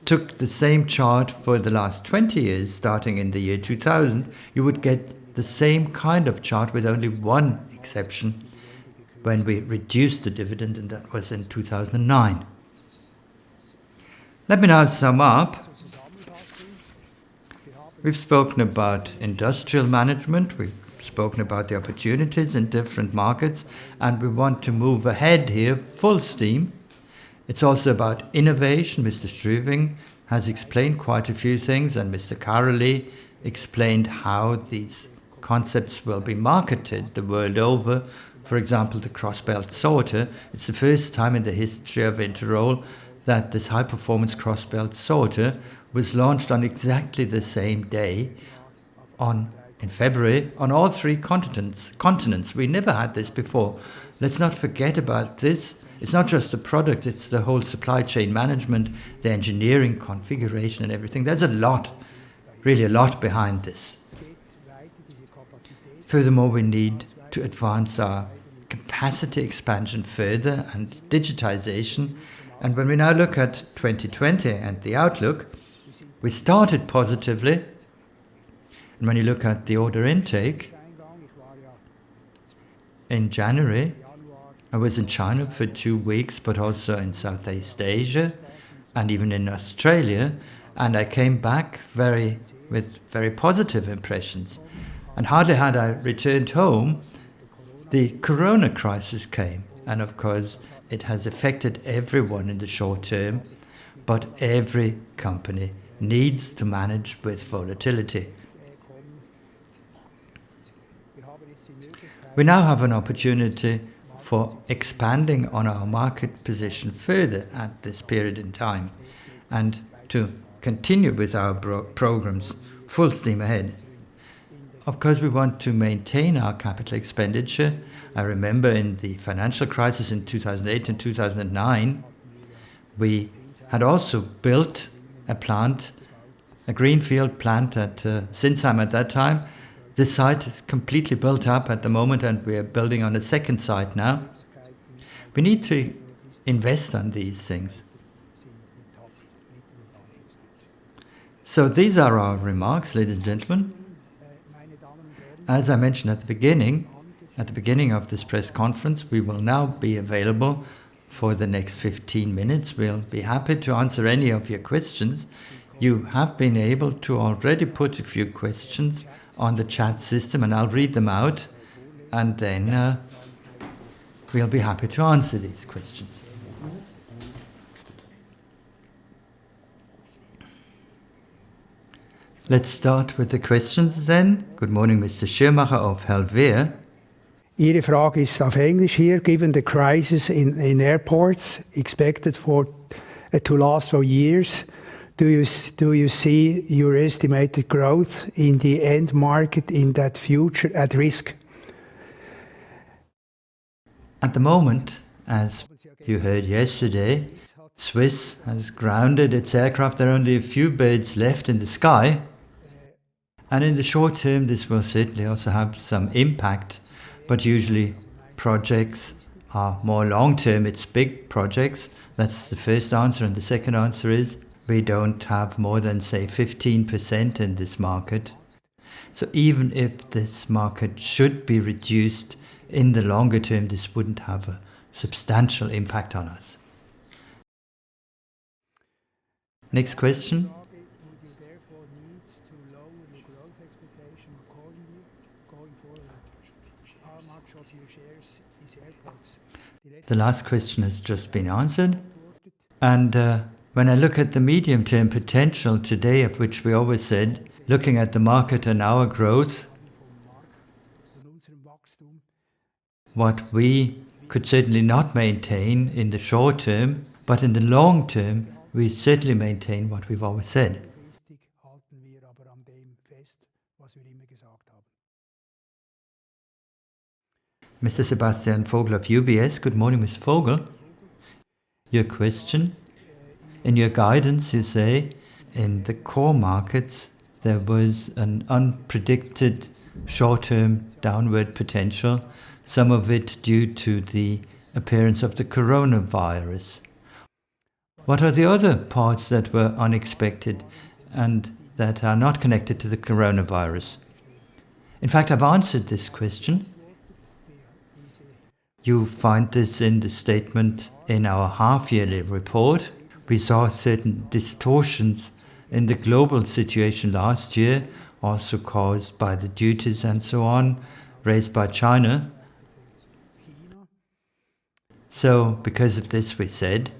took the same chart for the last 20 years, starting in the year 2000, you would get the same kind of chart with only one exception, when we reduced the dividend, and that was in 2009. Let me now sum up. We've spoken about industrial management, we've spoken about the opportunities in different markets, and we want to move ahead here full steam. It's also about innovation. Mr. Strüving has explained quite a few things, and Mr. Caroli explained how these concepts will be marketed the world over. For example, the cross-belt sorter. It's the first time in the history of Interroll that this high-performance cross-belt sorter was launched on exactly the same day in February on all three continents. We never had this before. Let's not forget about this. It's not just the product, it's the whole supply chain management, the engineering, configuration and everything. There's a lot, really a lot behind this. Furthermore, we need to advance our capacity expansion further and digitization. And when we now look at 2020 and the outlook, we started positively. And when you look at the order intake, in January, I was in China for 2 weeks, but also in Southeast Asia and even in Australia. And I came back with very positive impressions. And hardly had I returned home, the corona crisis came. And of course, it has affected everyone in the short term, but every company needs to manage with volatility. We now have an opportunity for expanding on our market position further at this period in time and to continue with our programs full steam ahead. Of course, we want to maintain our capital expenditure. I remember in the financial crisis in 2008 and 2009, we had also built a plant, a greenfield plant at Sinsheim at that time. This site is completely built up at the moment and we are building on a second site now. We need to invest on these things. So these are our remarks, ladies and gentlemen. As I mentioned at the beginning of this press conference, we will now be available for the next 15 minutes. We'll be happy to answer any of your questions. You have been able to already put a few questions on the chat system, and I'll read them out, and then we'll be happy to answer these questions. Let's start with the questions then. Good morning, Mr. Schirmacher of Helveer. Ihre Frage ist auf Englisch hier. Given the crisis in airports expected to last for years, do you see your estimated growth in the end market in that future at risk? At the moment, as you heard yesterday, Swiss has grounded its aircraft. There are only a few birds left in the sky. And in the short term, this will certainly also have some impact. But usually projects are more long-term. It's big projects. That's the first answer. And the second answer is we don't have more than, say, 15% in this market. So even if this market should be reduced in the longer term, this wouldn't have a substantial impact on us. Next question. The last question has just been answered. And when I look at the medium-term potential today, of which we always said, looking at the market and our growth, what we could certainly not maintain in the short term, but in the long term, we certainly maintain what we've always said. Mr. Sebastian Vogel of UBS. Good morning, Mr. Vogel. Your question. In your guidance, you say, in the core markets, there was an unpredicted short-term downward potential, some of it due to the appearance of the coronavirus. What are the other parts that were unexpected and that are not connected to the coronavirus? In fact, I've answered this question. You find this in the statement in our half-yearly report. We saw certain distortions in the global situation last year, also caused by the duties and so on, raised by China. So, because of this, we said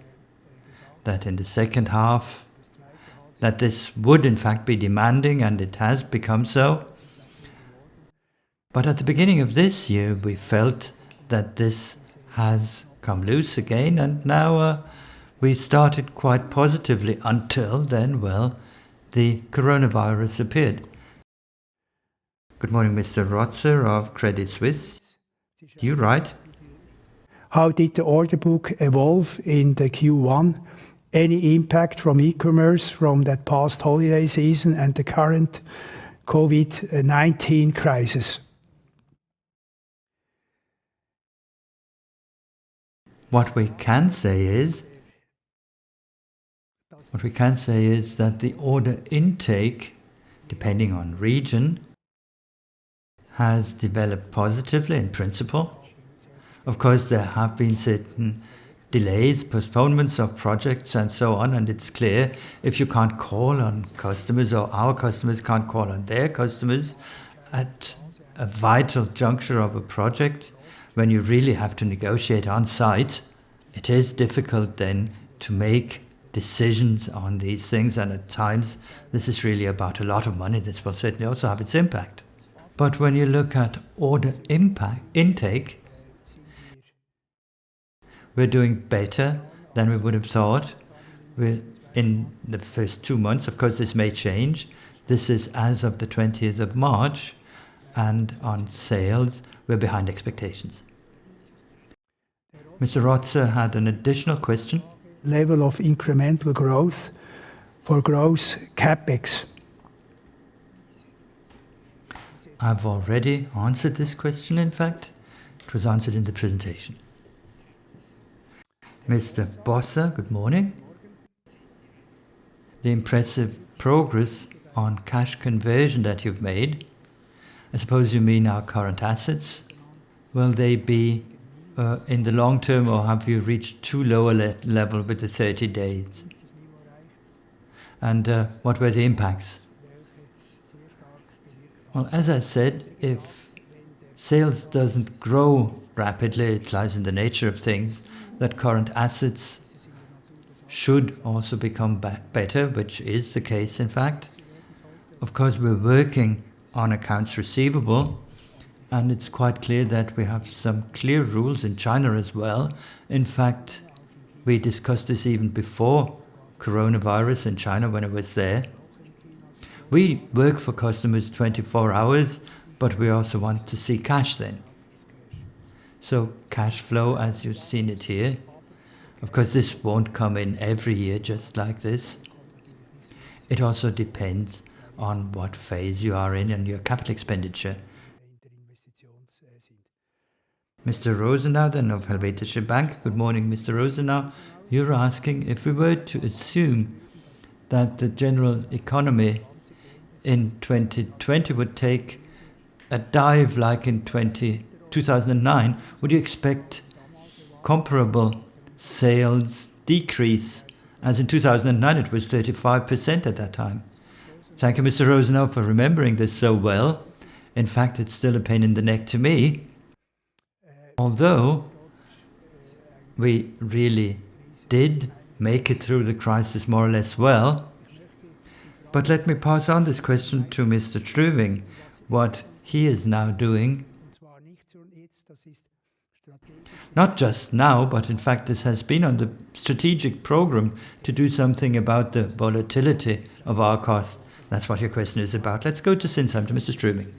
that in the second half, that this would in fact be demanding, and it has become so. But at the beginning of this year, we felt that this has come loose again, and now we started quite positively until then, well, the coronavirus appeared. Good morning, Mr. Rotzer of Credit Suisse. You right? How did the order book evolve in the Q1? Any impact from e-commerce from that past holiday season and the current COVID-19 crisis? What we can say is that the order intake, depending on region, has developed positively in principle. Of course, there have been certain delays, postponements of projects and so on, and it's clear if you can't call on customers or our customers can't call on their customers at a vital juncture of a project, when you really have to negotiate on site, it is difficult then to make decisions on these things, and at times this is really about a lot of money. This will certainly also have its impact. But when you look at order intake, we're doing better than we would have thought. We're in the first 2 months. Of course, this may change. This is as of the 20th of March, and on sales, we're behind expectations. Mr. Rotzer had an additional question. Level of incremental growth for gross CapEx. I've already answered this question, in fact. It was answered in the presentation. Mr. Bosser, good morning. The impressive progress on cash conversion that you've made, I suppose you mean our current assets. Will they be in the long term, or have you reached too low a level with the 30 days? And what were the impacts? Well, as I said, if sales doesn't grow rapidly, it lies in the nature of things that current assets should also become better, which is the case, in fact. Of course, we're working on accounts receivable, and it's quite clear that we have some clear rules in China as well. In fact, we discussed this even before coronavirus in China when it was there. We work for customers 24 hours, but we also want to see cash then. So cash flow, as you've seen it here, of course this won't come in every year just like this. It also depends on what phase you are in and your capital expenditure. Mr. Rosenau then of Helvetische Bank. Good morning, Mr. Rosenau. You're asking if we were to assume that the general economy in 2020 would take a dive like in 2009, would you expect comparable sales decrease? As in 2009, it was 35% at that time. Thank you, Mr. Rosenau, for remembering this so well. In fact, it's still a pain in the neck to me. Although we really did make it through the crisis more or less well. But let me pass on this question to Mr. Strüving, what he is now doing. Not just now, but in fact this has been on the strategic program to do something about the volatility of our costs. That's what your question is about. Let's go to Sinsheim, to Mr. Strüving.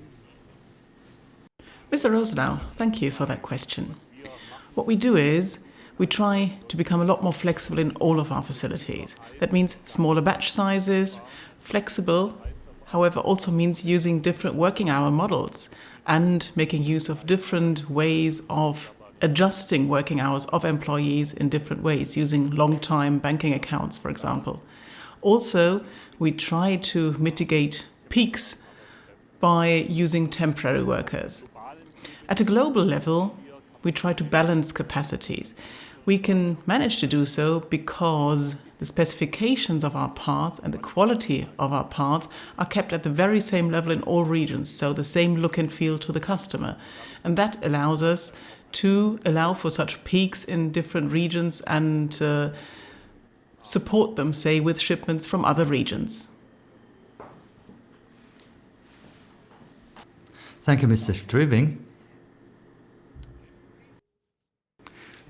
Mr. Rosenau, thank you for that question. What we do is we try to become a lot more flexible in all of our facilities. That means smaller batch sizes, flexible, however, also means using different working hour models and making use of different ways of adjusting working hours of employees in different ways, using long-time banking accounts, for example. Also, we try to mitigate peaks by using temporary workers. At a global level, we try to balance capacities. We can manage to do so because the specifications of our parts and the quality of our parts are kept at the very same level in all regions, so the same look and feel to the customer. And that allows us to allow for such peaks in different regions and support them, say, with shipments from other regions. Thank you, Mr. Strüving.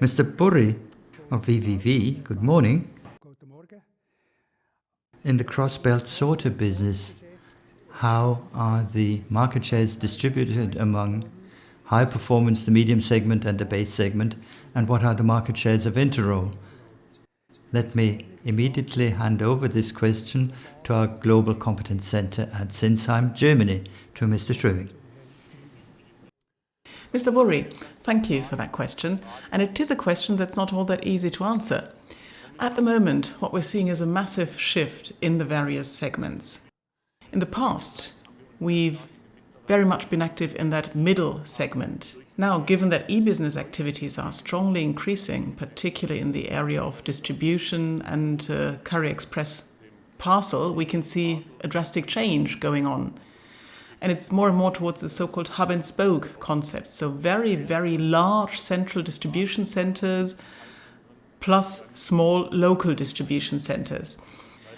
Mr. Burri of VVV, good morning. In the cross-belt sorter business, how are the market shares distributed among high performance, the medium segment and the base segment, and what are the market shares of Interroll? Let me immediately hand over this question to our Global Competence Center at Sinsheim, Germany, to Mr. Strüving. Mr. Burry, thank you for that question, and it is a question that's not all that easy to answer. At the moment, what we're seeing is a massive shift in the various segments. In the past, we've very much been active in that middle segment. Now, given that e-business activities are strongly increasing, particularly in the area of distribution and Courier Express parcel, we can see a drastic change going on. And it's more and more towards the so-called hub and spoke concept. So very, very large central distribution centers plus small local distribution centers.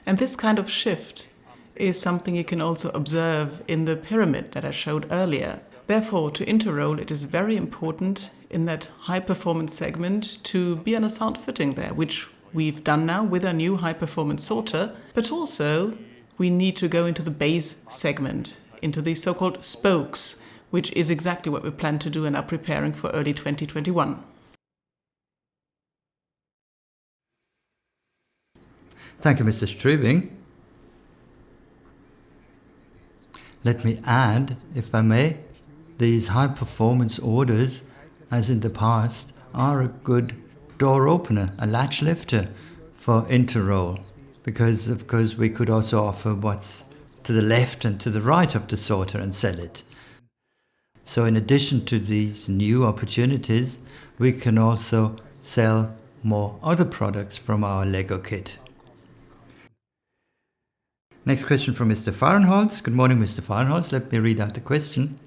And this kind of shift is something you can also observe in the pyramid that I showed earlier. Therefore, to Interroll, it is very important in that high-performance segment to be on a sound footing there, which we've done now with our new high-performance sorter, but also we need to go into the base segment, into these so-called spokes, which is exactly what we plan to do and are preparing for early 2021. Thank you, Mr. Strüving. Let me add, if I may, these high-performance orders, as in the past, are a good door opener, a latch lifter for Interroll, because, of course, we could also offer what's to the left and to the right of the sorter and sell it. So in addition to these new opportunities, we can also sell more other products from our Lego kit. Next question from Mr. Fahrenholz. Good morning, Mr. Fahrenholz. Let me read out the question.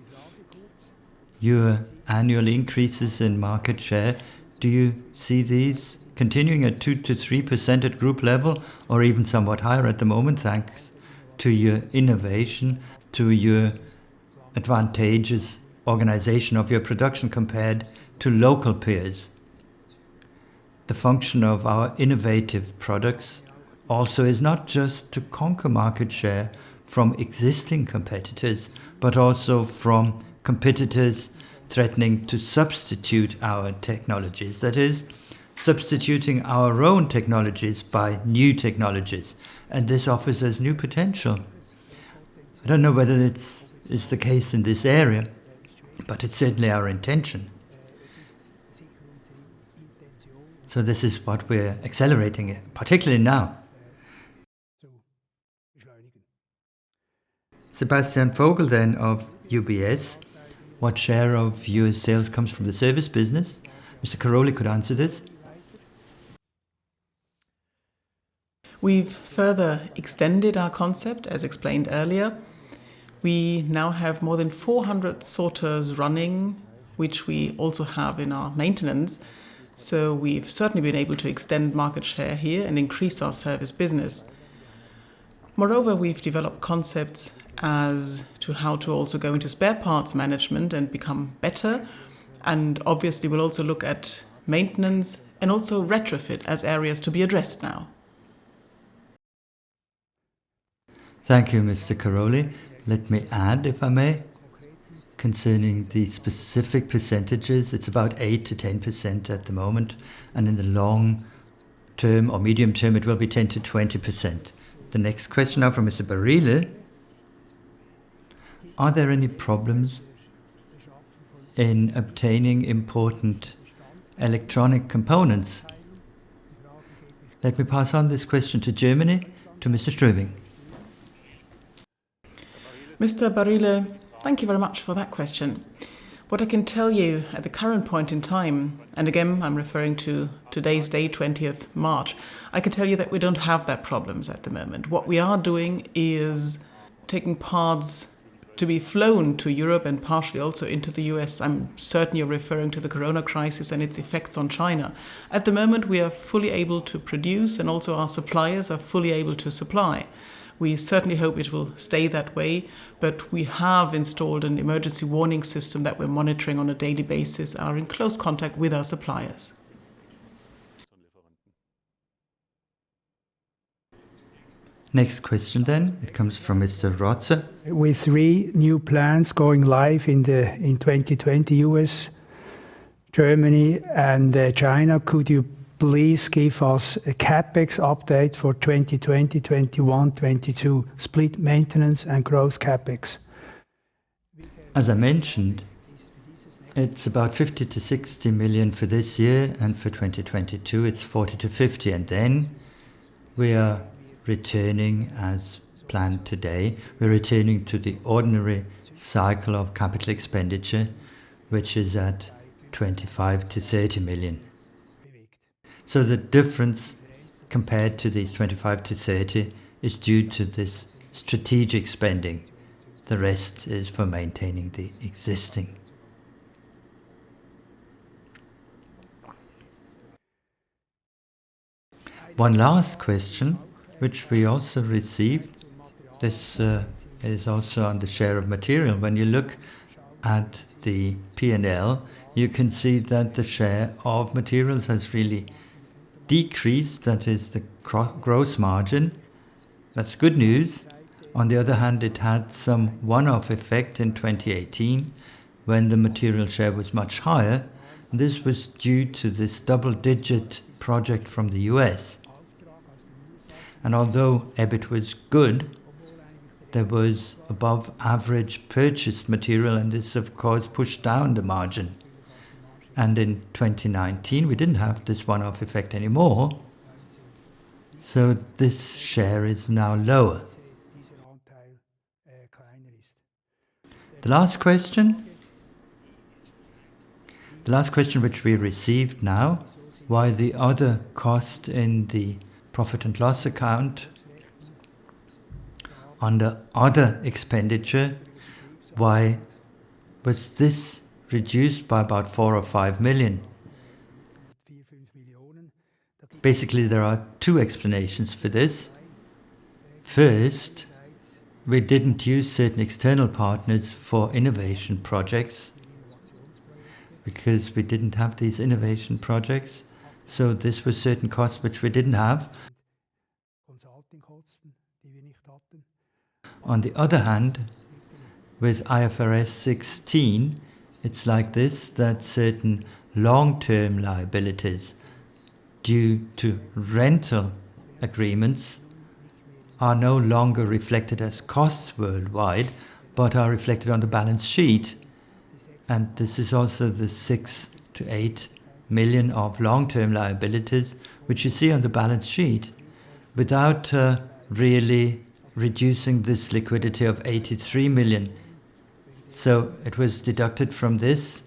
Your annual increases in market share, do you see these continuing at 2 to 3% at group level, or even somewhat higher at the moment, thanks to your innovation, to your advantageous organization of your production compared to local peers? The function of our innovative products also is not just to conquer market share from existing competitors, but also from competitors threatening to substitute our technologies. That is, substituting our own technologies by new technologies. And this offers us new potential. I don't know whether it's the case in this area, but it's certainly our intention. So this is what we're accelerating, particularly now. Sebastian Vogel then of UBS. What share of your sales comes from the service business? Mr. Caroli could answer this. We've further extended our concept, as explained earlier. We now have more than 400 sorters running, which we also have in our maintenance. So we've certainly been able to extend market share here and increase our service business. Moreover, we've developed concepts as to how to also go into spare parts management and become better. And obviously we'll also look at maintenance and also retrofit as areas to be addressed now. Thank you, Mr. Caroli. Let me add, if I may, concerning the specific percentages, it's about 8 to 10% at the moment, and in the long term or medium term it will be 10 to 20%. The next question now from Mr. Barile. Are there any problems in obtaining important electronic components? Let me pass on this question to Germany, to Mr. Strüving. Mr. Barile, thank you very much for that question. What I can tell you at the current point in time, and again I'm referring to today's day, 20th March, I can tell you that we don't have that problems at the moment. What we are doing is taking parts to be flown to Europe and partially also into the US. I'm certain you're referring to the corona crisis and its effects on China. At the moment we are fully able to produce, and also our suppliers are fully able to supply. We certainly hope it will stay that way, but we have installed an emergency warning system that we're monitoring on a daily basis and are in close contact with our suppliers. Next question then, it comes from Mr. Rotzer. With 3 new plants going live in 2020, US, Germany and China, could you please give us a CapEx update for 2020, 21, 22, split maintenance and growth CapEx? As I mentioned, it's about 50 to 60 million for this year, and for 2022 it's 40 to 50, and then we are returning as planned today. We're returning to the ordinary cycle of capital expenditure, which is at 25 to 30 million. So the difference compared to these 25 to 30 is due to this strategic spending. The rest is for maintaining the existing. One last question, which we also received. This is also on the share of material. When you look at the P&L, you can see that the share of materials has really decreased. That is the gross margin. That's good news. On the other hand, it had some one-off effect in 2018 when the material share was much higher. This was due to this double-digit project from the US. And although EBIT was good, there was above average purchased material, and this of course pushed down the margin. And in 2019 we didn't have this one-off effect anymore, so this share is now lower. The last question which we received now, why the other cost in the profit and loss account under other expenditure, why was this reduced by about 4 or 5 million? Basically, there are 2 explanations for this. First, we didn't use certain external partners for innovation projects because we didn't have these innovation projects. So this was certain costs which we didn't have. On the other hand, with IFRS 16, it's like this, that certain long-term liabilities due to rental agreements are no longer reflected as costs worldwide, but are reflected on the balance sheet. And this is also the 6 to 8 million of long-term liabilities, which you see on the balance sheet, without really reducing this liquidity of 83 million. So it was deducted from this.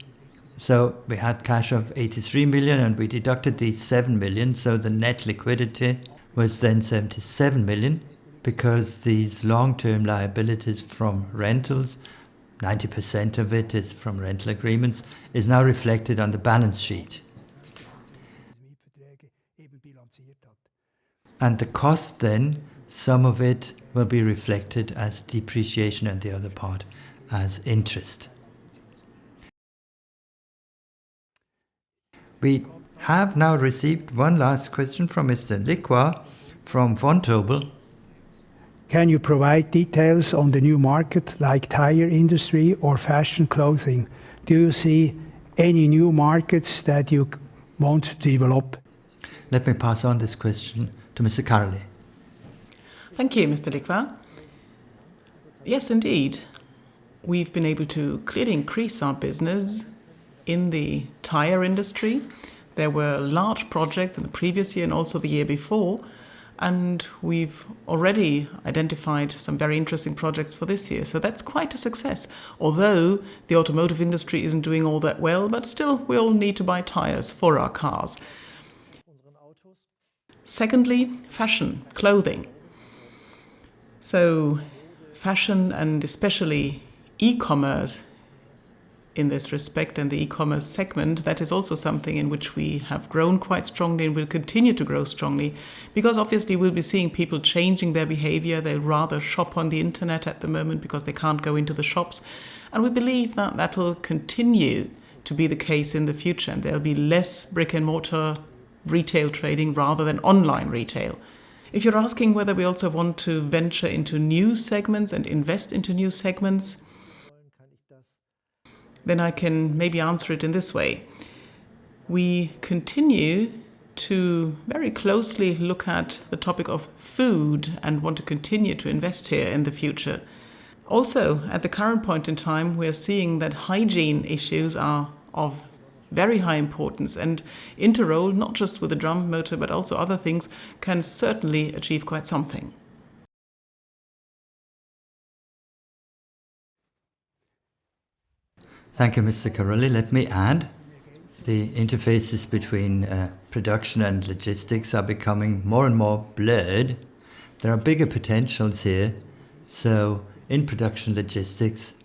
So we had cash of 83 million and we deducted these 7 million. So the net liquidity was then 77 million, because these long-term liabilities from rentals, 90% of it is from rental agreements, is now reflected on the balance sheet. And the cost then, some of it will be reflected as depreciation and the other part as interest. We have now received one last question from Mr. Liqua from Vontobel. Can you provide details on the new market like tire industry or fashion clothing? Do you see any new markets that you want to develop? Let me pass on this question to Mr. Carley. Thank you, Mr. Liqua. Yes, indeed. We've been able to clearly increase our business in the tire industry. There were large projects in the previous year and also the year before, and we've already identified some very interesting projects for this year. So that's quite a success. Although the automotive industry isn't doing all that well, but still we all need to buy tires for our cars. Secondly, fashion, clothing. So fashion and especially e-commerce in this respect, and the e-commerce segment, that is also something in which we have grown quite strongly and will continue to grow strongly, because obviously we'll be seeing people changing their behavior. They'll rather shop on the internet at the moment because they can't go into the shops. And we believe that that will continue to be the case in the future, and there'll be less brick and mortar retail trading rather than online retail. If you're asking whether we also want to venture into new segments and invest into new segments, then I can maybe answer it in this way. We continue to very closely look at the topic of food and want to continue to invest here in the future. Also, at the current point in time, we're seeing that hygiene issues are of very high importance, and Interroll, not just with the drum motor but also other things, can certainly achieve quite something. Thank you, Mr. Carulli. Let me add, the interfaces between production and logistics are becoming more and more blurred. There are bigger potentials here, so in production logistics,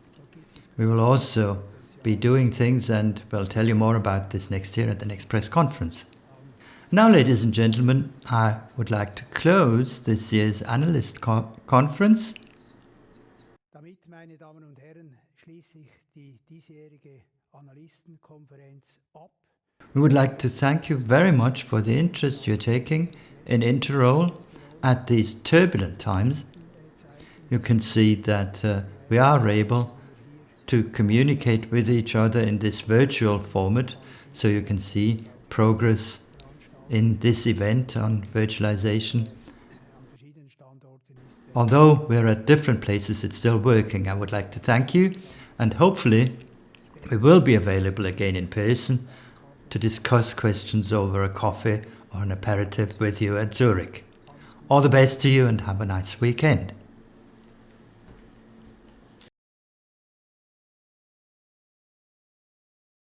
we will also be doing things, and we'll tell you more about this next year at the next press conference. Now, ladies and gentlemen, I would like to close this year's analyst conference. Damit, meine Damen und Herren, schließe ich die diesjährige Analystenkonferenz ab. We would like to thank you very much for the interest you're taking in Interroll at these turbulent times. You can see that we are able to communicate with each other in this virtual format, so you can see progress in this event on virtualization. Although we're at different places, it's still working. I would like to thank you, and hopefully we will be available again in person to discuss questions over a coffee or an aperitif with you at Zurich. All the best to you and have a nice weekend.